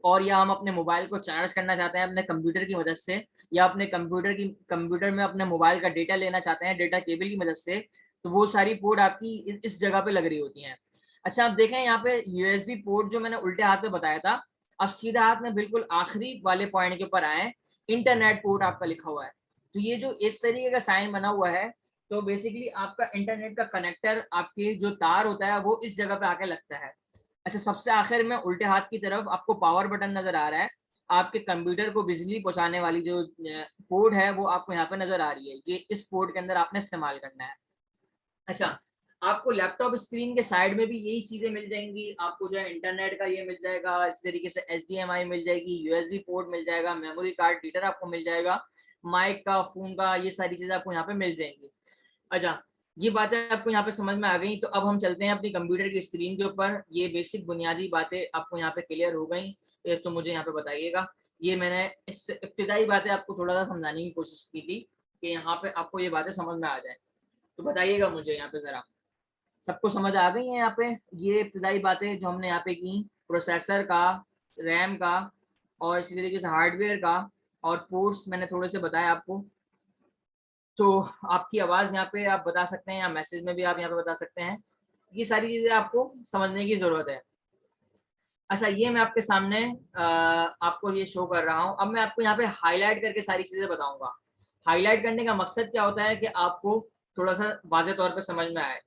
और या हम अपने मोबाइल को चार्ज करना चाहते हैं अपने कंप्यूटर की मदद से, या अपने कंप्यूटर में अपने मोबाइल का डेटा लेना चाहते हैं डेटा केबल की मदद से, तो वो सारी पोर्ट आपकी इस जगह पे लग रही होती हैं। अच्छा, आप देखें यहाँ पे USB पोर्ट जो मैंने उल्टे हाथ में बताया था, अब सीधा हाथ में बिल्कुल आखिरी वाले पॉइंट के ऊपर आए, इंटरनेट पोर्ट आपका लिखा हुआ है। तो ये जो इस तरीके का साइन बना हुआ है, तो बेसिकली आपका इंटरनेट का कनेक्टर, आपके जो तार होता है वो इस जगह पे आके लगता है। अच्छा, सबसे आखिर में उल्टे हाथ की तरफ आपको पावर बटन नजर आ रहा है, आपके कंप्यूटर को बिजली पहुंचाने वाली जो पोर्ट है वो आपको यहाँ पे नजर आ रही है, ये इस पोर्ट के अंदर आपने इस्तेमाल करना है। अच्छा, आपको लैपटॉप स्क्रीन के साइड में भी यही चीजें मिल जाएंगी, आपको जो है इंटरनेट का ये मिल जाएगा, इस तरीके से HDMI मिल जाएगी, USB पोर्ट मिल जाएगा, मेमोरी कार्ड रीडर आपको मिल जाएगा, माइक का, फोन का, ये सारी चीजें आपको यहाँ पे मिल जाएंगी। अच्छा, ये बातें आपको यहाँ पे समझ में आ गई, तो अब हम चलते हैं अपनी कंप्यूटर की स्क्रीन के ऊपर। ये बेसिक बुनियादी बातें आपको यहाँ पे क्लियर हो गई। ये तो मुझे यहाँ पे बताइएगा। ये मैंने इस इब्तिदाई बातें आपको थोड़ा सा समझाने की कोशिश की थी कि यहाँ पे आपको ये बातें समझ में आ जाए। तो बताइएगा मुझे यहाँ पे ज़रा, सबको समझ आ गई है यहाँ पे ये इब्तिदाई बातें जो हमने यहाँ पे की, प्रोसेसर का, रैम का और इसी तरीके से हार्डवेयर का, और पोर्ट्स मैंने थोड़े से बताया आपको। तो आपकी आवाज़ यहाँ पे आप बता सकते हैं या मैसेज में भी आप यहाँ पे बता सकते हैं। ये सारी चीज़ें आपको समझने की ज़रूरत है। अच्छा, ये मैं आपके सामने आपको ये शो कर रहा हूँ। अब मैं आपको यहाँ पे हाईलाइट करके सारी चीज़ें बताऊँगा। हाईलाइट करने का मकसद क्या होता है कि आपको थोड़ा-सा वाज़ेह तौर पे समझ में आए।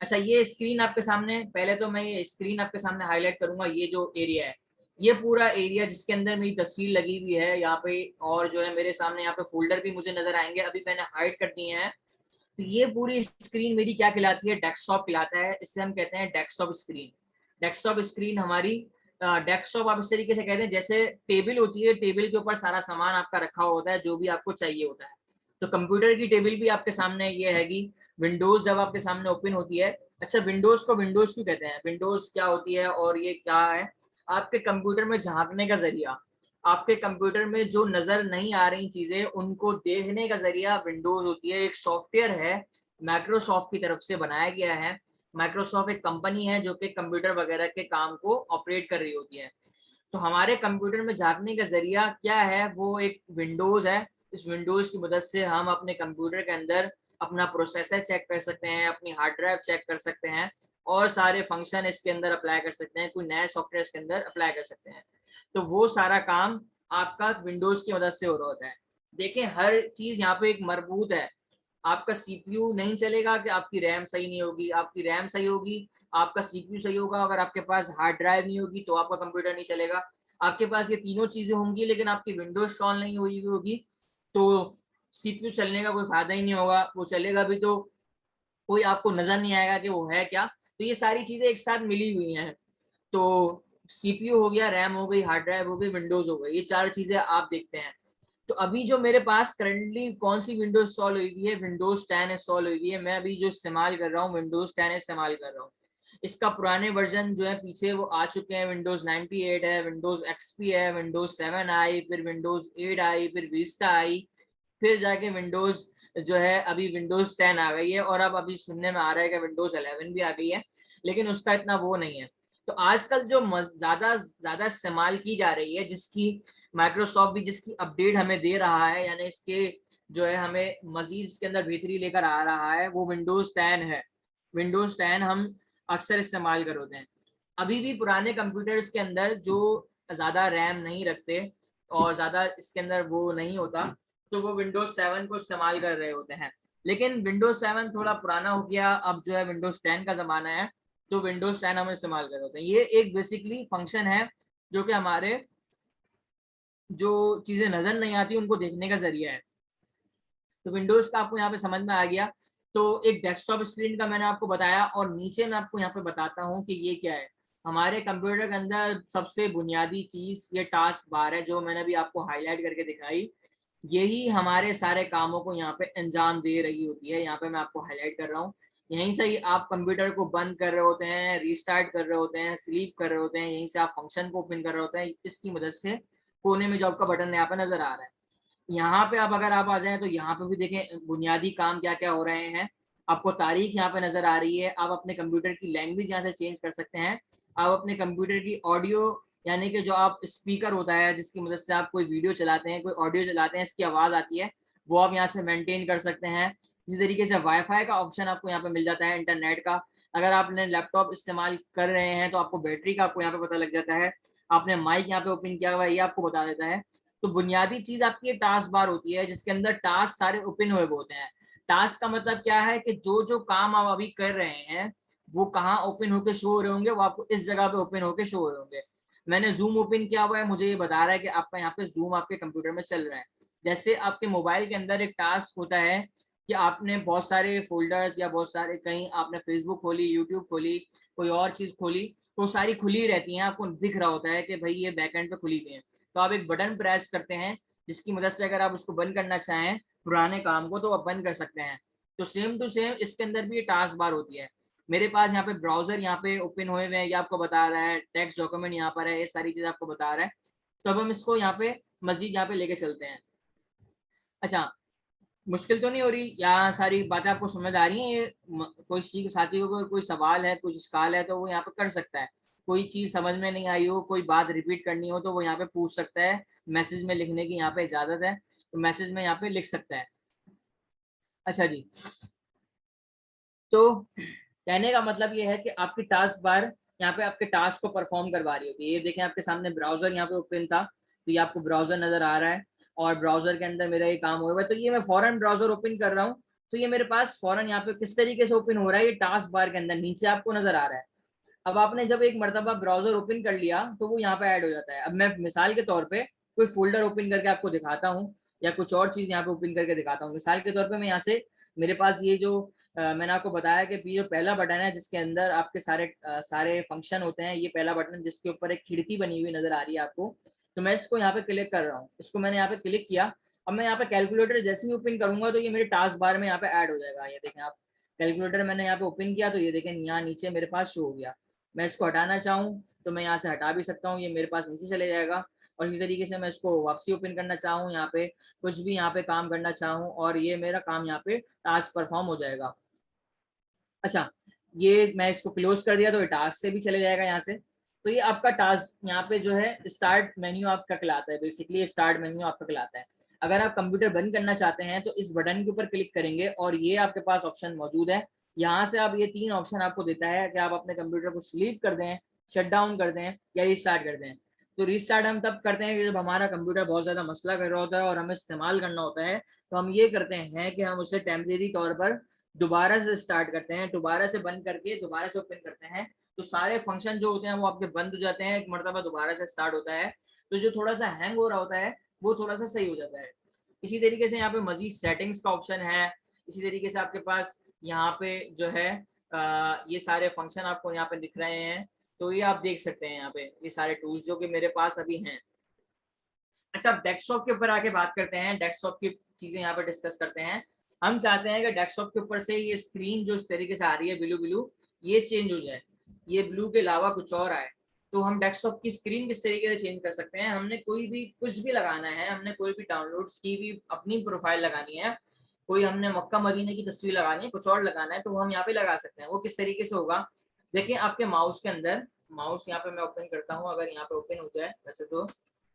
अच्छा, ये स्क्रीन आपके सामने, पहले तो मैं ये स्क्रीन आपके सामने हाईलाइट करूँगा, ये जो एरिया है, ये पूरा एरिया जिसके अंदर मेरी तस्वीर लगी हुई है यहाँ पे, और जो है मेरे सामने यहाँ पे फ़ोल्डर भी मुझे नज़र आएँगे, अभी मैंने हाइड कर दिए हैं। तो ये पूरी स्क्रीन मेरी क्या कहलाती है? डेस्कटॉप कहलाता है। इससे हम कहते हैं डेस्कटॉप स्क्रीन। डेस्कटॉप स्क्रीन हमारी डेस्कटॉप आप इस तरीके से कहते हैं जैसे टेबल होती है, टेबल के ऊपर सारा सामान आपका रखा हुआ होता है, जो भी आपको चाहिए होता है। तो कंप्यूटर की टेबल भी आपके सामने ये हैगी। विंडोज़ जब आपके सामने ओपन होती है, अच्छा विंडोज़ को विंडोज़ क्यों कहते हैं? विंडोज़ क्या होती है और ये क्या है? आपके कंप्यूटर में झाँकने का ज़रिया, आपके कंप्यूटर में जो नज़र नहीं आ रही चीज़ें, उनको देखने का ज़रिया विंडोज़ होती है। एक सॉफ्टवेयर है, माइक्रोसॉफ्ट की तरफ से बनाया गया है। माइक्रोसॉफ्ट एक कंपनी है जो कि कंप्यूटर वगैरह के काम को ऑपरेट कर रही होती है। तो हमारे कंप्यूटर में झाँकने का ज़रिया क्या है? वो एक विंडोज़ है। इस विंडोज़ की मदद से हम अपने कंप्यूटर के अंदर अपना प्रोसेसर चेक कर सकते हैं, अपनी हार्ड ड्राइव चेक कर सकते हैं और सारे फंक्शन इसके अंदर अप्लाई कर सकते हैं, कोई नया सॉफ्टवेयर इसके अंदर अप्लाई कर सकते हैं। तो वो सारा काम आपका विंडोज़ की मदद से हो रहा होता है। देखें, हर चीज़ यहाँ पे एक मरबूत है। आपका सीपीयू नहीं चलेगा कि आपकी रैम सही नहीं होगी, आपकी रैम सही होगी, आपका सीपीयू सही होगा। अगर आपके पास हार्ड ड्राइव नहीं होगी तो आपका कंप्यूटर नहीं चलेगा। आपके पास ये तीनों चीज़ें होंगी लेकिन आपकी विंडोज़ इंस्टॉल नहीं हुई होगी, तो सीपीयू चलने का कोई फ़ायदा ही नहीं होगा। वो चलेगा भी तो कोई आपको नज़र नहीं आएगा कि वो है क्या। तो ये सारी चीज़ें एक साथ मिली हुई हैं। तो सीपीयू हो गया, रैम हो गई, हार्ड ड्राइव हो गई, विंडोज़ हो गई, ये 4 चीज़ें आप देखते हैं। तो अभी जो मेरे पास करंटली कौन-सी विंडोज़ इंस्टॉल हुई हुई है, विंडोज़ 10 इंस्टॉल हुई हुई है। मैं अभी जो इस्तेमाल कर रहा हूँ, विंडोज़ 10 इस्तेमाल कर रहा हूँ। इसका पुराने वर्ज़न जो है पीछे वो आ चुके हैं, विंडोज़ 98 है, विंडोज़ एक्सपी है, विंडोज़ 7 आई, फिर विंडोज़ 8 आई, फिर विस्टा आई, फिर जाके विंडोज़ जो है अभी विंडोज़ 10 आ गई है, और अब अभी सुनने में आ रहा है कि विंडोज़ 11 भी आ गई है, लेकिन उसका इतना वो नहीं है। तो आजकल जो ज़्यादा इस्तेमाल की जा रही है, जिसकी माइक्रोसॉफ्ट भी जिसकी अपडेट हमें दे रहा है, यानी इसके जो है हमें मज़ीद इसके अंदर बेहतरी लेकर आ रहा है, वो विंडोज़ 10 है। विंडोज़ 10 हम अक्सर इस्तेमाल कर होते हैं। अभी भी पुराने कंप्यूटर्स के अंदर जो ज़्यादा रैम नहीं रखते और ज़्यादा इसके अंदर वो नहीं होता, तो वो विंडोज़ 7 को इस्तेमाल कर रहे होते हैं। लेकिन विंडोज़ 7 थोड़ा पुराना हो गया, अब जो है विंडोज़ 10 का ज़माना है, तो विंडोज़ 10 हम इस्तेमाल कर रहे होते हैं। ये एक बेसिकली फंक्शन है जो कि हमारे जो चीज़ें नज़र नहीं आती उनको देखने का ज़रिया है। तो विंडोज़ का आपको यहाँ पे समझ में आ गया। तो एक डेस्कटॉप स्क्रीन का मैंने आपको बताया, और नीचे मैं आपको यहाँ पे बताता हूँ कि ये क्या है। हमारे कंप्यूटर के अंदर सबसे बुनियादी चीज़ ये टास्क बार है, जो मैंने अभी आपको हाईलाइट करके दिखाई। यही हमारे सारे कामों को यहाँ पे अंजाम दे रही होती है। यहाँ पे मैं आपको हाईलाइट कर रहा हूँ। यहीं से ही आप कंप्यूटर को बंद कर रहे होते हैं, रीस्टार्ट कर रहे होते हैं, स्लीप कर रहे होते हैं, यहीं से आप फंक्शन को ओपन कर रहे होते हैं। इसकी मदद से कोने में जो आपका बटन यहाँ पे नज़र आ रहा है। यहाँ पे अब अगर आप आ जाएँ तो यहाँ पे भी देखें बुनियादी काम क्या-क्या हो रहे हैं। आपको तारीख यहाँ पे नज़र आ रही है। आप अपने कंप्यूटर की लैंग्वेज यहाँ से चेंज कर सकते हैं। आप अपने कंप्यूटर की ऑडियो, यानी कि जो आप स्पीकर होता है जिसकी मदद से आप कोई वीडियो चलाते हैं, कोई ऑडियो चलाते हैं, इसकी आवाज़ आती है, वो आप यहाँ से मेंटेन कर सकते हैं। इसी तरीके से वाई-फाई का ऑप्शन आपको यहाँ पे मिल जाता है, इंटरनेट का। अगर आपने लैपटॉप इस्तेमाल कर रहे हैं तो आपको बैटरी का आपको यहाँ पे पता लग जाता है। आपने माइक यहाँ पे ओपन किया हुआ है, ये आपको बता देता है। तो बुनियादी चीज़ आपकी टास्क बार होती है जिसके अंदर टास्क सारे ओपन हुए होते हैं। टास्क का मतलब क्या है कि जो काम आप अभी कर रहे हैं वो कहाँ ओपन होके शो हो रहे होंगे, वो आपको इस जगह पे ओपन होके शो हो रहे होंगे। मैंने जूम ओपन किया हुआ है, मुझे ये बता रहा है कि आपका यहाँ पे जूम आपके कंप्यूटर में चल रहा है। जैसे आपके मोबाइल के अंदर एक टास्क होता है कि आपने बहुत सारे फोल्डर्स या बहुत सारे कहीं आपने फेसबुक खोली, यूट्यूब खोली, कोई और चीज़ खोली, तो सारी खुली रहती हैं, आपको दिख रहा होता है कि भाई ये बैकएंड पे खुली हुई है। तो आप एक बटन प्रेस करते हैं जिसकी मदद से अगर आप उसको बंद करना चाहें पुराने काम को, तो आप बंद कर सकते हैं। तो सेम टू सेम इसके अंदर भी ये टास्क बार होती है। मेरे पास यहाँ पे ब्राउजर यहाँ पे ओपन हुए हुए हैं, ये आपको बता रहा है, टेक्स्ट डॉक्यूमेंट यहाँ पर है, ये सारी चीजें आपको बता रहा है। तो अब हम इसको यहाँ पे मजीद यहाँ पे लेके चलते हैं। अच्छा, मुश्किल तो नहीं हो रही, यहाँ सारी बातें आपको समझ आ रही हैं? ये कोई साथी को कोई सवाल है, कुछ सवाल है तो वो यहाँ पे कर सकता है। कोई चीज समझ में नहीं आई हो, कोई बात रिपीट करनी हो तो वो यहाँ पे पूछ सकता है। मैसेज में लिखने की यहाँ पे इजाजत है, तो मैसेज में यहाँ पे लिख सकता है। अच्छा जी, तो कहने का मतलब ये है कि आपकी टास्क बार यहाँ पे आपके टास्क को परफॉर्म करवा रही होगी। ये देखें आपके सामने ब्राउजर यहाँ पे ओपन था, तो ये आपको ब्राउजर नजर आ रहा है और ब्राउजर के अंदर मेरा ये काम हो रहा है। तो ये मैं फौरन ब्राउजर ओपन कर रहा हूँ, तो ये मेरे पास फौरन यहाँ पे किस तरीके से ओपन हो रहा है, ये टास्क बार के अंदर नीचे आपको नजर आ रहा है। अब आपने जब एक मरतबा ब्राउजर ओपन कर लिया तो वो यहाँ पे ऐड हो जाता है। अब मैं मिसाल के तौर पे कोई फोल्डर ओपन करके आपको दिखाता हूँ या कुछ और चीज यहाँ पे ओपन करके दिखाता हूँ। मिसाल के तौर पे मैं यहाँ से, मेरे पास ये जो मैंने आपको बताया कि जो पहला बटन है जिसके अंदर आपके सारे फंक्शन होते हैं, ये पहला बटन जिसके ऊपर एक खिड़की बनी हुई नजर आ रही है आपको, तो मैं इसको यहाँ पे क्लिक कर रहा हूँ। इसको मैंने यहाँ पे क्लिक किया। अब मैं यहाँ पे कैलकुलेटर जैसे ही ओपन करूंगा तो ये मेरे टास्क बार में यहाँ पे ऐड हो जाएगा। ये देखें आप, कैलकुलेटर मैंने यहाँ पे ओपन किया तो ये देखें यहाँ नीचे मेरे पास शो हो गया। मैं इसको हटाना चाहूँ तो मैं यहाँ से हटा भी सकता हूँ, ये मेरे पास नीचे चले जाएगा। और इसी तरीके से मैं इसको वापसी ओपन करना चाहूँ, यहाँ पे कुछ भी यहाँ पे काम करना चाहूँ और ये मेरा काम यहाँ पे टास्क परफॉर्म हो जाएगा। अच्छा, ये मैं इसको क्लोज कर दिया तो ये टास्क से भी चले जाएगा यहाँ से। तो ये आपका टास्क यहाँ पे जो है स्टार्ट मेन्यू आपका कहलाता है, बेसिकली स्टार्ट मेन्यू आपका कहलाता है। अगर आप कंप्यूटर बंद करना चाहते हैं तो इस बटन के ऊपर क्लिक करेंगे और ये आपके पास ऑप्शन मौजूद है। यहाँ से आप ये 3 ऑप्शन आपको देता है कि आप अपने कंप्यूटर को स्लीप कर दें, शट डाउन कर दें या रिस्टार्ट कर दें। तो रिस्टार्ट हम तब करते हैं कि जब हमारा कंप्यूटर बहुत ज्यादा मसला कर रहा होता है और हमें इस्तेमाल करना होता है, तो हम ये करते हैं कि हम उसे टेम्परेरी तौर पर दोबारा से स्टार्ट करते हैं, दोबारा से बंद करके दोबारा से ओपन करते हैं। तो सारे फंक्शन जो होते हैं वो आपके बंद हो जाते हैं, एक मरतबा दोबारा से स्टार्ट होता है। तो जो थोड़ा सा हैंग हो रहा होता है वो थोड़ा सा सही हो जाता है। इसी तरीके से यहाँ पे मजीद सेटिंग्स का ऑप्शन है। इसी तरीके से आपके पास यहाँ पे जो है ये सारे फंक्शन आपको यहाँ पे दिख रहे हैं, तो ये आप देख सकते हैं यहाँ पे ये सारे टूल्स जो कि मेरे पास अभी हैं। अच्छा, अब डेस्कटॉप के ऊपर आके बात करते हैं, डेस्कटॉप की चीजें यहाँ पे डिस्कस करते हैं। हम चाहते हैं कि डेस्कटॉप के ऊपर से ये स्क्रीन जो इस तरीके से आ रही है ब्लू ब्लू, ये चेंज हो जाए, ये ब्लू के अलावा कुछ और आए। तो हम डेस्कटॉप की स्क्रीन किस तरीके से चेंज कर सकते हैं? हमने कोई भी कुछ भी लगाना है, हमने कोई भी डाउनलोड की भी अपनी प्रोफाइल लगानी है, कोई हमने मक्का मदीने की तस्वीर लगानी है, कुछ और लगाना है, तो वो हम यहाँ पे लगा सकते हैं। वो किस तरीके से होगा? देखिए आपके माउस के अंदर, माउस यहाँ पे मैं ओपन करता हूँ, अगर यहाँ पे ओपन हो जाए, वैसे तो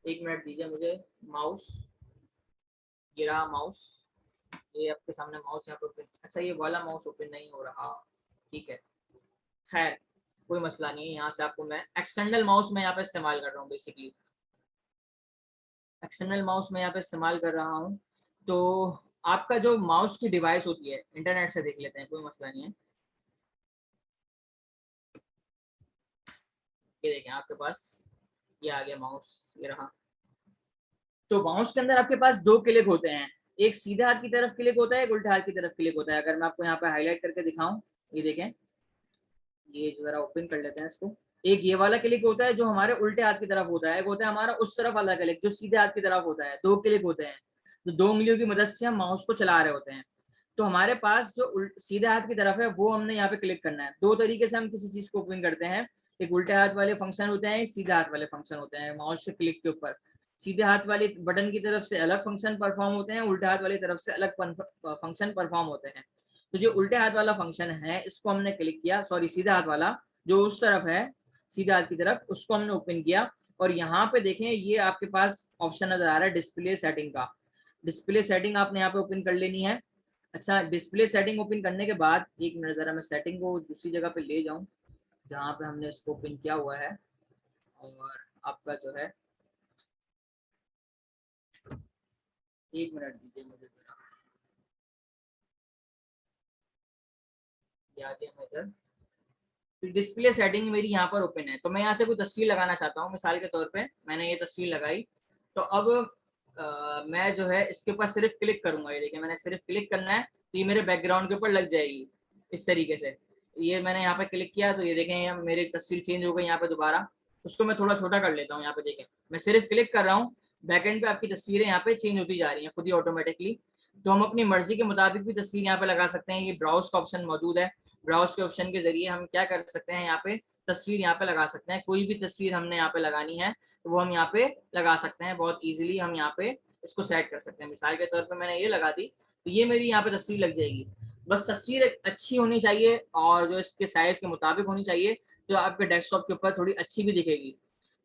1 मिनट दीजिए मुझे। माउस, ये रहा माउस, ये आपके सामने माउस यहाँ पे ओपन। अच्छा, ये वाला माउस ओपन नहीं हो रहा, ठीक है, खैर कोई मसला नहीं है। यहाँ से आपको मैं एक्सटर्नल माउस में यहाँ पे इस्तेमाल कर रहा हूँ, बेसिकली एक्सटर्नल माउस में यहाँ पे इस्तेमाल कर रहा हूँ। तो आपका जो माउस की डिवाइस होती है, इंटरनेट से देख लेते हैं, कोई मसला नहीं है। ये देखें आपके पास ये आ गया माउस, ये रहा। तो माउस के अंदर आपके पास 2 क्लिक होते हैं, एक सीधे हाथ की तरफ क्लिक होता है, एक उल्टे हाथ की तरफ क्लिक होता है। अगर मैं आपको यहाँ पे हाईलाइट करके दिखाऊं, ये देखें, ये जरा ओपन कर लेते हैं इसको। एक ये वाला क्लिक होता है जो हमारे उल्टे हाथ की तरफ होता है, एक होता है हमारा उस तरफ वाला क्लिक जो सीधे हाथ की तरफ होता है। 2 क्लिक होते हैं, तो 2 उंगलियों की मदद से हम माउस को चला रहे होते हैं। तो हमारे पास जो सीधे हाथ की तरफ है वो हमने यहाँ पे क्लिक करना है। 2 तरीके से हम किसी चीज को ओपन करते हैं, एक उल्टे हाथ वाले फंक्शन होते हैं, सीधे हाथ वाले फंक्शन होते हैं। माउस के क्लिक के ऊपर सीधे हाथ वाले बटन की तरफ से अलग फंक्शन परफॉर्म होते हैं, उल्टे हाथ वाली तरफ से अलग फंक्शन परफॉर्म होते हैं। तो जो उल्टे हाथ वाला फंक्शन है इसको हमने क्लिक किया, सॉरी सीधे हाथ वाला जो उस तरफ है सीधे हाथ की तरफ, उसको हमने ओपन किया। और यहाँ पे देखें ये आपके पास ऑप्शन नजर आ रहा है डिस्प्ले सेटिंग का। डिस्प्ले सेटिंग आपने यहाँ पे ओपन कर लेनी है। अच्छा, डिस्प्ले सेटिंग ओपन करने के बाद, एक मिनट जरा मैं सेटिंग को दूसरी जगह पे ले जाऊं जहाँ पे हमने इसको ओपन किया हुआ है। और आपका जो है, 1 मिनट दीजिए मुझे जरा, आ गया मैं इधर। डिस्प्ले सेटिंग मेरी यहाँ पर ओपन है, तो मैं यहाँ से कोई तस्वीर लगाना चाहता हूँ। मिसाल के तौर पे मैंने ये तस्वीर लगाई, तो अब मैं जो है इसके ऊपर सिर्फ क्लिक करूंगा। ये देखिए मैंने सिर्फ क्लिक करना है तो ये मेरे बैकग्राउंड के ऊपर लग जाएगी इस तरीके से। ये मैंने यहाँ पे क्लिक किया तो ये देखें मेरी तस्वीर चेंज हो गई यहाँ पे दोबारा। उसको मैं थोड़ा छोटा कर लेता हूँ, यहाँ पे देखें मैं सिर्फ क्लिक कर रहा हूँ, बैकएंड पे आपकी तस्वीरें यहाँ पे चेंज होती जा रही हैं खुद ही ऑटोमेटिकली। तो हम अपनी मर्जी के मुताबिक भी तस्वीर यहाँ पे लगा सकते हैं। ये ब्राउज का ऑप्शन मौजूद है, ब्राउज के ऑप्शन के जरिए हम क्या कर सकते हैं, यहाँ पे तस्वीर यहाँ पे लगा सकते हैं। कोई भी तस्वीर हमने यहाँ पे लगानी है तो वो हम यहाँ पे लगा सकते हैं, बहुत इजीली हम यहाँ पे इसको सेट कर सकते हैं। मिसाल के तौर पे मैंने ये लगा दी तो ये मेरी यहाँ पे तस्वीर लग जाएगी। बस तस्वीर अच्छी होनी चाहिए और जो इसके साइज के मुताबिक होनी चाहिए, जो आपके डेस्कटॉप के ऊपर थोड़ी अच्छी भी दिखेगी।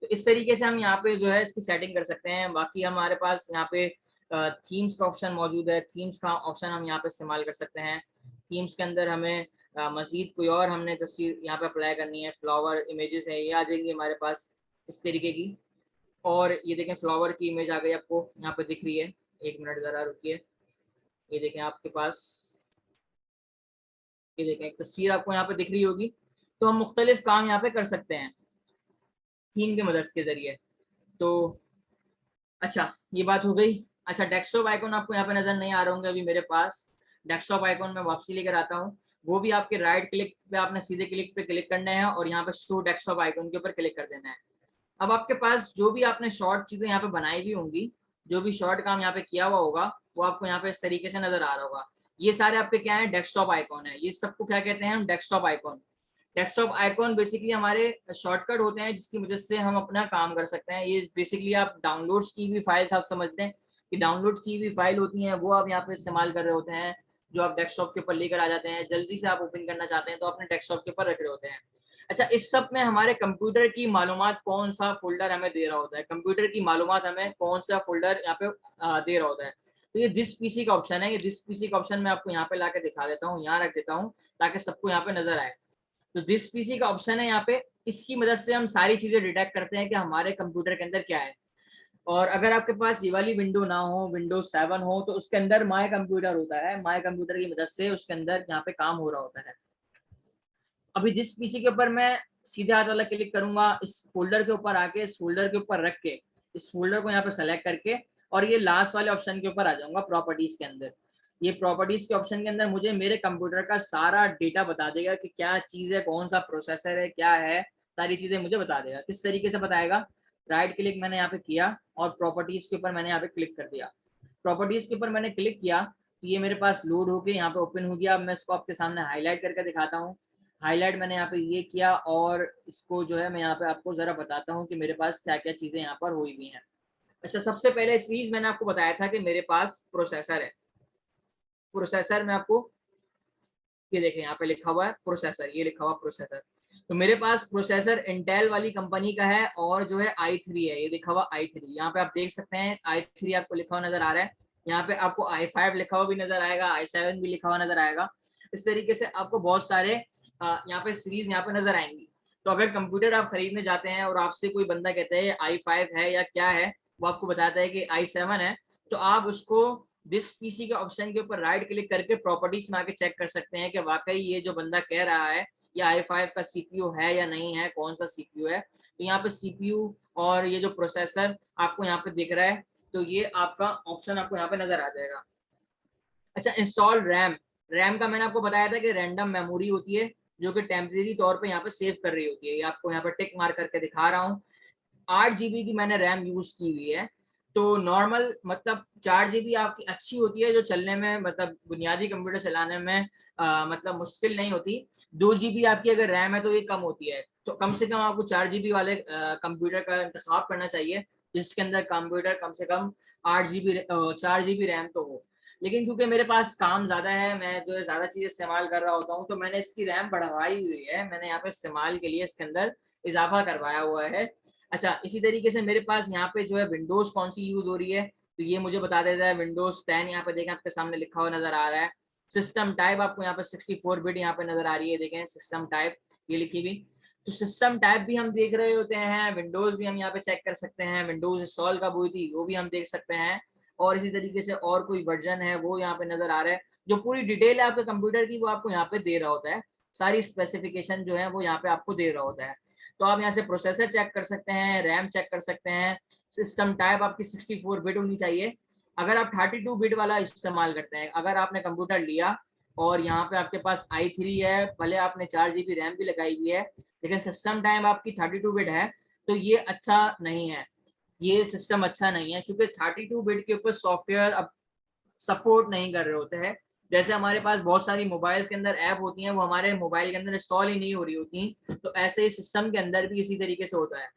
तो इस तरीके से हम यहाँ पे जो है इसकी सेटिंग कर सकते हैं। बाकी हमारे पास यहाँ पे थीम्स का ऑप्शन मौजूद है, थीम्स का ऑप्शन हम यहाँ पे इस्तेमाल कर सकते हैं। थीम्स के अंदर हमें मजीद कोई और हमने तस्वीर यहाँ पे अप्लाई करनी है, फ्लावर इमेजेस है, ये आ जाएंगी हमारे पास इस तरीके की। और ये देखें फ्लावर की इमेज आ गई, आपको यहाँ पे दिख रही है। एक मिनट ज़रा रुकिए, ये देखें आपके पास, ये देखें एक तस्वीर आपको यहाँ पे दिख रही होगी। तो हम मुख्तलिफ काम यहाँ पे कर सकते हैं थीम के मदद के ज़रिए। तो अच्छा, ये बात हो गई। अच्छा, डेस्कटॉप आइकन आपको यहाँ पे नज़र नहीं आ रहे होंगे अभी मेरे पास। डेस्कटॉप आइकन में वापसी लेकर आता हूँ, वो भी आपके राइट क्लिक पे, आपने सीधे क्लिक पे क्लिक करना है और यहाँ पे शो डेस्कटॉप आइकन के ऊपर क्लिक कर देना है। अब आपके पास जो भी आपने शॉर्ट चीज़ें यहाँ पे बनाई हुई होंगी, जो भी शॉर्ट काम यहाँ पे किया हुआ होगा, वो आपको यहाँ पे इस तरीके से नजर आ रहा होगा। ये सारे आपके क्या है, डेस्कटॉप आइकॉन है। ये सबको क्या कहते हैं हम, desktop icon. Desktop icon basically हमारे शॉर्टकट होते हैं जिसकी वजह से हम अपना काम कर सकते हैं। ये बेसिकली आप डाउनलोड्स की हुई फाइल्स आप समझते हैं कि डाउनलोड की हुई फाइल होती हैं, वो आप यहाँ पे इस्तेमाल कर रहे होते हैं, जो आप डेस्कटॉप के ऊपर लेकर आ जाते हैं। जल्दी से आप ओपन करना चाहते हैं तो अपने डेस्कटॉप के ऊपर रख रहे होते हैं। अच्छा, इस सब में हमारे कंप्यूटर की मालूमात कौन सा फोल्डर हमें दे रहा होता है, कंप्यूटर की मालूमात हमें कौन सा फोल्डर यहाँ पे दे रहा होता है। तो ये दिस पीसी का ऑप्शन है। ये दिस पीसी का ऑप्शन मैं आपको यहाँ पे लाके दिखा देता हूँ, यहाँ रख देता हूँ ताकि सबको यहाँ पे नजर आए। तो दिस पीसी का ऑप्शन है यहाँ पे, इसकी मदद से हम सारी चीजें डिटेक्ट करते हैं कि हमारे कंप्यूटर के अंदर क्या है। और अगर आपके पास ये वाली विंडो ना हो, विंडोज 7 हो, तो उसके अंदर माय कंप्यूटर होता है। माय कंप्यूटर की मदद से उसके अंदर यहाँ पे काम हो रहा होता है। अभी जिस पीसी के ऊपर मैं सीधे हाथ वाला क्लिक करूंगा, इस फोल्डर के ऊपर आके, इस फोल्डर के ऊपर रख के, इस फोल्डर को यहाँ पे सेलेक्ट करके, और ये लास्ट वाले ऑप्शन के ऊपर आ जाऊंगा प्रॉपर्टीज के अंदर। ये प्रॉपर्टीज के ऑप्शन के अंदर मुझे मेरे कंप्यूटर का सारा डेटा बता देगा कि क्या चीज है, कौन सा प्रोसेसर है, क्या है, सारी चीजें मुझे बता देगा। किस तरीके से बताएगा, राइट क्लिक मैंने यहाँ पे किया और प्रॉपर्टीज के ऊपर मैंने यहाँ पे क्लिक कर दिया। प्रॉपर्टीज के ऊपर मैंने क्लिक किया तो ये मेरे पास लोड होके यहाँ पे ओपन हो गया। अब मैं इसको आपके सामने हाईलाइट करके दिखाता हूँ। हाईलाइट मैंने यहाँ पे ये किया और इसको जो है मैं यहाँ पे आपको जरा बताता हूँ कि मेरे पास क्या क्या चीजें यहाँ पर हुई हुई हैं। अच्छा, सबसे पहले चीज मैंने आपको बताया था कि मेरे पास प्रोसेसर है। प्रोसेसर में आपको ये देखें यहाँ पे लिखा हुआ है प्रोसेसर, ये लिखा हुआ प्रोसेसर। तो मेरे पास प्रोसेसर इंटेल वाली कंपनी का है और जो है i3 है, ये लिखा हुआ i3। यहाँ पे आप देख सकते हैं i3 आपको लिखा हुआ नजर आ रहा है। यहाँ पे आपको i5 लिखा हुआ भी नजर आएगा, i7 भी लिखा हुआ नजर आएगा। इस तरीके से आपको बहुत सारे यहाँ पे सीरीज यहाँ पे नजर आएंगी। तो अगर कंप्यूटर आप खरीदने जाते हैं और आपसे कोई बंदा कहता है i5 है या क्या है, वो आपको बताता है कि i7 है, तो आप उसको दिस पीसी के ऑप्शन के ऊपर राइट क्लिक करके प्रॉपर्टीज में आके चेक कर सकते हैं कि वाकई ये जो बंदा कह रहा है ये i5 का सीपीयू है या नहीं है, कौन सा सीपीयू है। तो यहाँ पे सीपीयू और ये जो प्रोसेसर आपको यहाँ पे दिख रहा है, तो ये आपका ऑप्शन आपको यहाँ पे नजर आ जाएगा। अच्छा, इंस्टॉल रैम। रैम का मैंने आपको बताया था कि रैंडम मेमोरी होती है जो कि टेम्परेरी तौर पे यहाँ पे सेव कर रही होती है। ये आपको यहाँ पे टिक मार करके दिखा रहा हूँ। 8 GB की मैंने रैम यूज की हुई है। तो नॉर्मल मतलब 4 GB आपकी अच्छी होती है, जो चलने में मतलब बुनियादी कंप्यूटर चलाने में मतलब मुश्किल नहीं होती। 2 GB आपकी अगर रैम है तो ये कम होती है। तो कम से कम आपको 4 GB वाले कंप्यूटर का इंतखाब करना चाहिए जिसके अंदर कंप्यूटर कम से कम 4 GB रैम तो हो। लेकिन क्योंकि मेरे पास काम ज्यादा है, मैं जो है ज्यादा चीज इस्तेमाल कर रहा होता हूँ, तो मैंने इसकी रैम बढ़वाई हुई है। मैंने यहाँ पे इस्तेमाल के लिए इसके अंदर इजाफा करवाया हुआ है। अच्छा, इसी तरीके से मेरे पास यहाँ पे जो है विंडोज कौन सी यूज हो रही है, तो ये मुझे बता देता है विंडोज 10। यहाँ पे देखें आपके सामने लिखा हुआ नजर आ रहा है। सिस्टम टाइप आपको यहाँ पे 64 बिट यहाँ पे नजर आ रही है, देखें सिस्टम टाइप ये लिखी हुई। तो सिस्टम टाइप भी हम देख रहे होते हैं, विंडोज भी हम यहाँ पे चेक कर सकते हैं, विंडोज इंस्टॉल कब हुई थी वो भी हम देख सकते हैं, और इसी तरीके से और कोई वर्जन है वो यहाँ पे नजर आ रहा है। जो पूरी डिटेल है आपके कंप्यूटर की वो आपको यहाँ पे दे रहा होता है, सारी स्पेसिफिकेशन जो है वो यहाँ पे आपको दे रहा होता है। तो आप यहाँ से प्रोसेसर चेक कर सकते हैं, रैम चेक कर सकते हैं, सिस्टम टाइप आपकी 64 बिट होनी चाहिए। अगर आप 32 बिट वाला इस्तेमाल करते हैं, अगर आपने कंप्यूटर लिया और यहाँ पे आपके पास i3 है, भले आपने 4 GB रैम भी लगाई हुई है, लेकिन सिस्टम टाइम आपकी 32 बिट है, तो ये अच्छा नहीं है, ये सिस्टम अच्छा नहीं है, क्योंकि 32 बिट के ऊपर सॉफ्टवेयर अब सपोर्ट नहीं कर रहे होते हैं। जैसे हमारे पास बहुत सारी मोबाइल के अंदर ऐप होती हैं, वो हमारे मोबाइल के अंदर इंस्टॉल ही नहीं हो रही होती, तो ऐसे ही सिस्टम के अंदर भी इसी तरीके से होता है।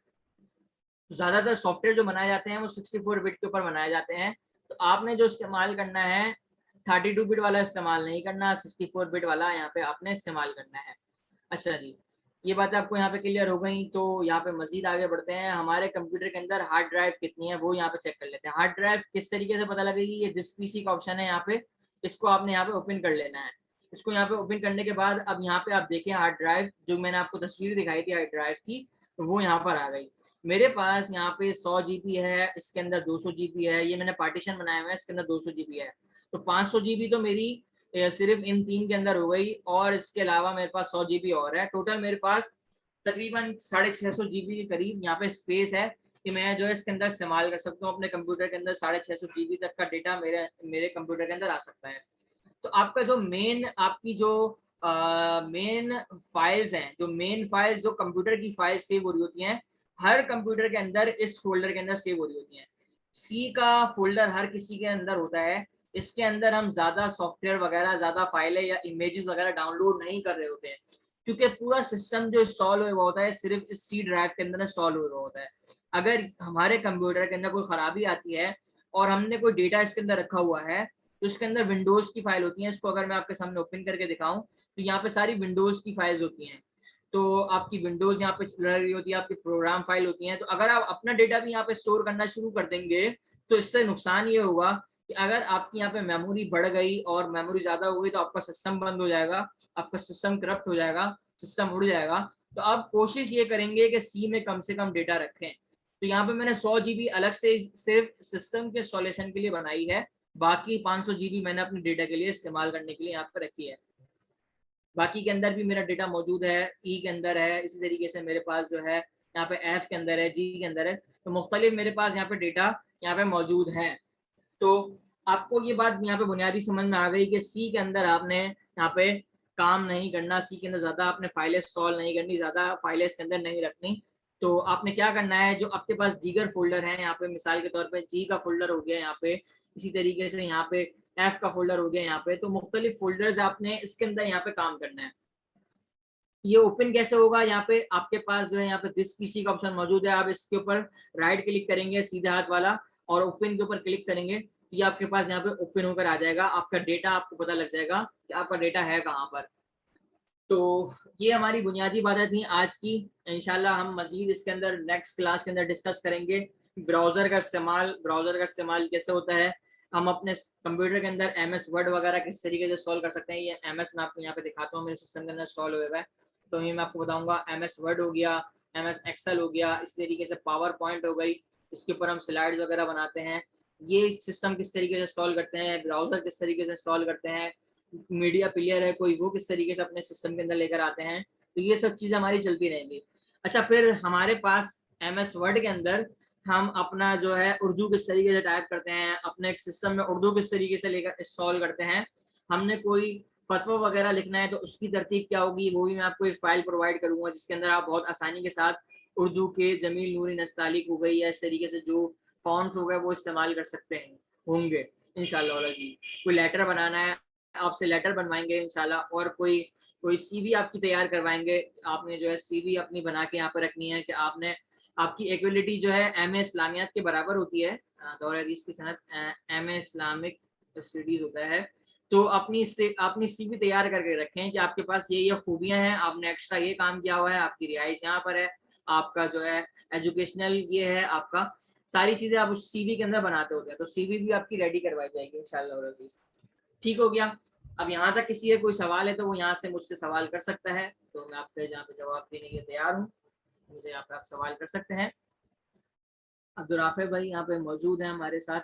तो ज्यादातर सॉफ्टवेयर जो बनाए जाते हैं वो 64 बिट के ऊपर बनाए जाते हैं, तो आपने जो इस्तेमाल करना है 32 बिट वाला इस्तेमाल नहीं करना, 64 बिट वाला यहाँ पे आपने इस्तेमाल करना है। अच्छा जी, ये बात आपको यहाँ पे क्लियर हो गई। तो यहाँ पे मजीद आगे बढ़ते हैं, हमारे कंप्यूटर के अंदर हार्ड ड्राइव कितनी है वो यहाँ पे चेक कर लेते हैं। हार्ड ड्राइव किस तरीके से पता लगेगी, ये दिस पीसी का ऑप्शन है यहाँ पे, इसको आपने यहाँ पे ओपन कर लेना है। इसको यहाँ पे ओपन करने के बाद अब यहाँ पे आप देखें हार्ड ड्राइव, जो मैंने आपको तस्वीर दिखाई थी हार्ड ड्राइव की, तो वो यहाँ पर आ गई। मेरे पास यहाँ पे 100 GB है, इसके अंदर 200 GB है, ये मैंने पार्टीशन बनाया हुआ है, इसके अंदर 200 GB है, तो 500 GB तो मेरी सिर्फ इन 3 के अंदर हो गई, और इसके अलावा मेरे पास 100 GB और है। टोटल मेरे पास तकरीबन 650 GB के करीब यहाँ पे स्पेस है कि मैं जो है इसके अंदर इस्तेमाल कर सकता हूँ। अपने कंप्यूटर के अंदर 650 GB तक का डेटा मेरे कंप्यूटर के अंदर आ सकता है। तो आपका जो मेन आपकी जो मेन फाइल्स हैं, जो मेन फाइल्स जो कंप्यूटर की फाइल्स सेव हो रही होती हैं, हर कंप्यूटर के अंदर इस फोल्डर के अंदर सेव हो रही होती हैं। सी का फोल्डर हर किसी के अंदर होता है, इसके अंदर हम ज्यादा सॉफ्टवेयर वगैरह, ज्यादा फाइलें या इमेजेस वगैरह डाउनलोड नहीं कर रहे होते हैं, क्योंकि पूरा सिस्टम जो इंस्टॉल हुआ होता है सिर्फ इस सी ड्राइव के अंदर इंस्टॉल हुआ होता है। अगर हमारे कंप्यूटर के अंदर कोई खराबी आती है और हमने कोई डेटा इसके अंदर रखा हुआ है, तो इसके अंदर विंडोज की फाइल होती है। इसको अगर मैं आपके सामने ओपन करके दिखाऊं तो यहाँ पे सारी विंडोज की फाइल्स होती हैं। तो आपकी विंडोज यहाँ पे चल रही होती है, आपकी प्रोग्राम फाइल होती हैं। तो अगर आप अपना डेटा भी यहाँ पे स्टोर करना शुरू कर देंगे तो इससे नुकसान ये होगा कि अगर आपकी यहाँ पे मेमोरी बढ़ गई और मेमोरी ज्यादा हो गई तो आपका सिस्टम बंद हो जाएगा, आपका सिस्टम करप्ट हो जाएगा, सिस्टम उड़ जाएगा। तो आप कोशिश ये करेंगे कि सी में कम से कम डेटा रखें। तो यहाँ पे मैंने 100 GB अलग से सिर्फ सिस्टम के इंस्टॉलेशन के लिए बनाई है, बाकी 500 GB मैंने अपने डेटा के लिए इस्तेमाल करने के लिए यहाँ पर रखी है। बाकी के अंदर भी मेरा डेटा मौजूद है, ई के अंदर है, इसी तरीके से मेरे पास जो है यहाँ पे एफ के अंदर है, जी के अंदर है, तो मुख्तलिफ मेरे पास यहाँ पे डेटा यहाँ पे मौजूद है। तो आपको ये बात यहाँ पे बुनियादी समझ में आ गई कि सी के अंदर आपने यहाँ पे काम नहीं करना, सी के अंदर ज्यादा आपने फाइलें इंस्टॉल नहीं करनी, ज्यादा फाइलें इसके अंदर नहीं रखनी। तो आपने क्या करना है, जो आपके पास दीगर फोल्डर है, यहाँ पे मिसाल के तौर पे जी का फोल्डर हो गया यहाँ पे, इसी तरीके से यहाँ पे एफ का फोल्डर हो गया यहाँ पे, तो मुख्तलिफ फोल्डर्स आपने इसके अंदर यहाँ पे काम करना है। ये ओपन कैसे होगा, यहाँ पे आपके पास जो है यहाँ पे दिस पीसी का ऑप्शन मौजूद है, आप इसके ऊपर राइट क्लिक करेंगे सीधे हाथ वाला और ओपन के ऊपर क्लिक करेंगे, ये आपके पास यहाँ पे ओपन होकर आ जाएगा। आपका डेटा आपको पता लग जाएगा कि आपका डेटा है कहाँ पर। तो ये हमारी बुनियादी बातें थी आज की। इंशाल्लाह हम मजीद इसके अंदर नेक्स्ट क्लास के अंदर डिस्कस करेंगे ब्राउजर का इस्तेमाल कैसे होता है, हम अपने कंप्यूटर के अंदर MS वर्ड वगैरह किस तरीके से सॉल्व कर सकते हैं। ये MS मैं आपको यहाँ पे दिखाता हूँ, मेरे सिस्टम के अंदर सॉल्व हुआ है। तो ये मैं आपको बताऊंगा, MS वर्ड हो गया, MS एक्सेल हो गया, इस तरीके से पावर पॉइंट हो गई, इसके ऊपर हम स्लाइड वगैरह बनाते हैं। ये सिस्टम किस तरीके से इंस्टॉल करते हैं, ब्राउजर किस तरीके से इंस्टॉल करते हैं, मीडिया प्लेयर है कोई, वो किस तरीके से अपने सिस्टम के अंदर लेकर आते हैं। तो ये सब चीज़ें हमारी चलती रहेंगी। अच्छा, फिर हमारे पास MS वर्ड के अंदर हम अपना जो है उर्दू किस तरीके से टाइप करते हैं, अपने सिस्टम में उर्दू किस तरीके से लेकर इंस्टॉल करते हैं, हमने कोई फतवा वगैरह लिखना है तो उसकी तरतीब क्या होगी, वो भी मैं आपको एक फाइल प्रोवाइड करूंगा जिसके अंदर आप बहुत आसानी के साथ उर्दू के जमील नूरी नस्तालिक हो गई या इस तरीके से जो फॉन्ट्स हो गए वो इस्तेमाल कर सकते हैं होंगे इंशाल्लाह जी। कोई लेटर बनाना है, आपसे लेटर बनवाएंगे इंशाल्लाह, और कोई CV आपकी तैयार करवाएंगे। आपने जो है CV अपनी बना के यहाँ पर रखनी है कि आपने आपकी एक्विलिटी जो है MA इस्लामियात के बराबर होती है, दौर हदीस की सनत MA इस्लामिक स्टडीज होता है। तो अपनी CV तैयार करके रखें कि आपके पास ये खूबियां हैं, आपने एक्स्ट्रा ये काम किया हुआ है, आपकी रिहाइश यहाँ पर है, आपका जो है एजुकेशनल ये है, आपका सारी चीजें आप उस CV के अंदर बनाते होते हैं। तो CV भी आपकी रेडी करवाई जाएगी इंशाल्लाह। ठीक हो गया। अब यहाँ तक किसी का कोई सवाल है तो वो यहाँ से मुझसे सवाल कर सकता है, तो मैं आपके यहाँ पे जवाब देने के लिए तैयार हूँ। मुझे यहाँ पे आप सवाल कर सकते हैं। अब्दुल राफे भाई यहाँ पे मौजूद हैं हमारे साथ।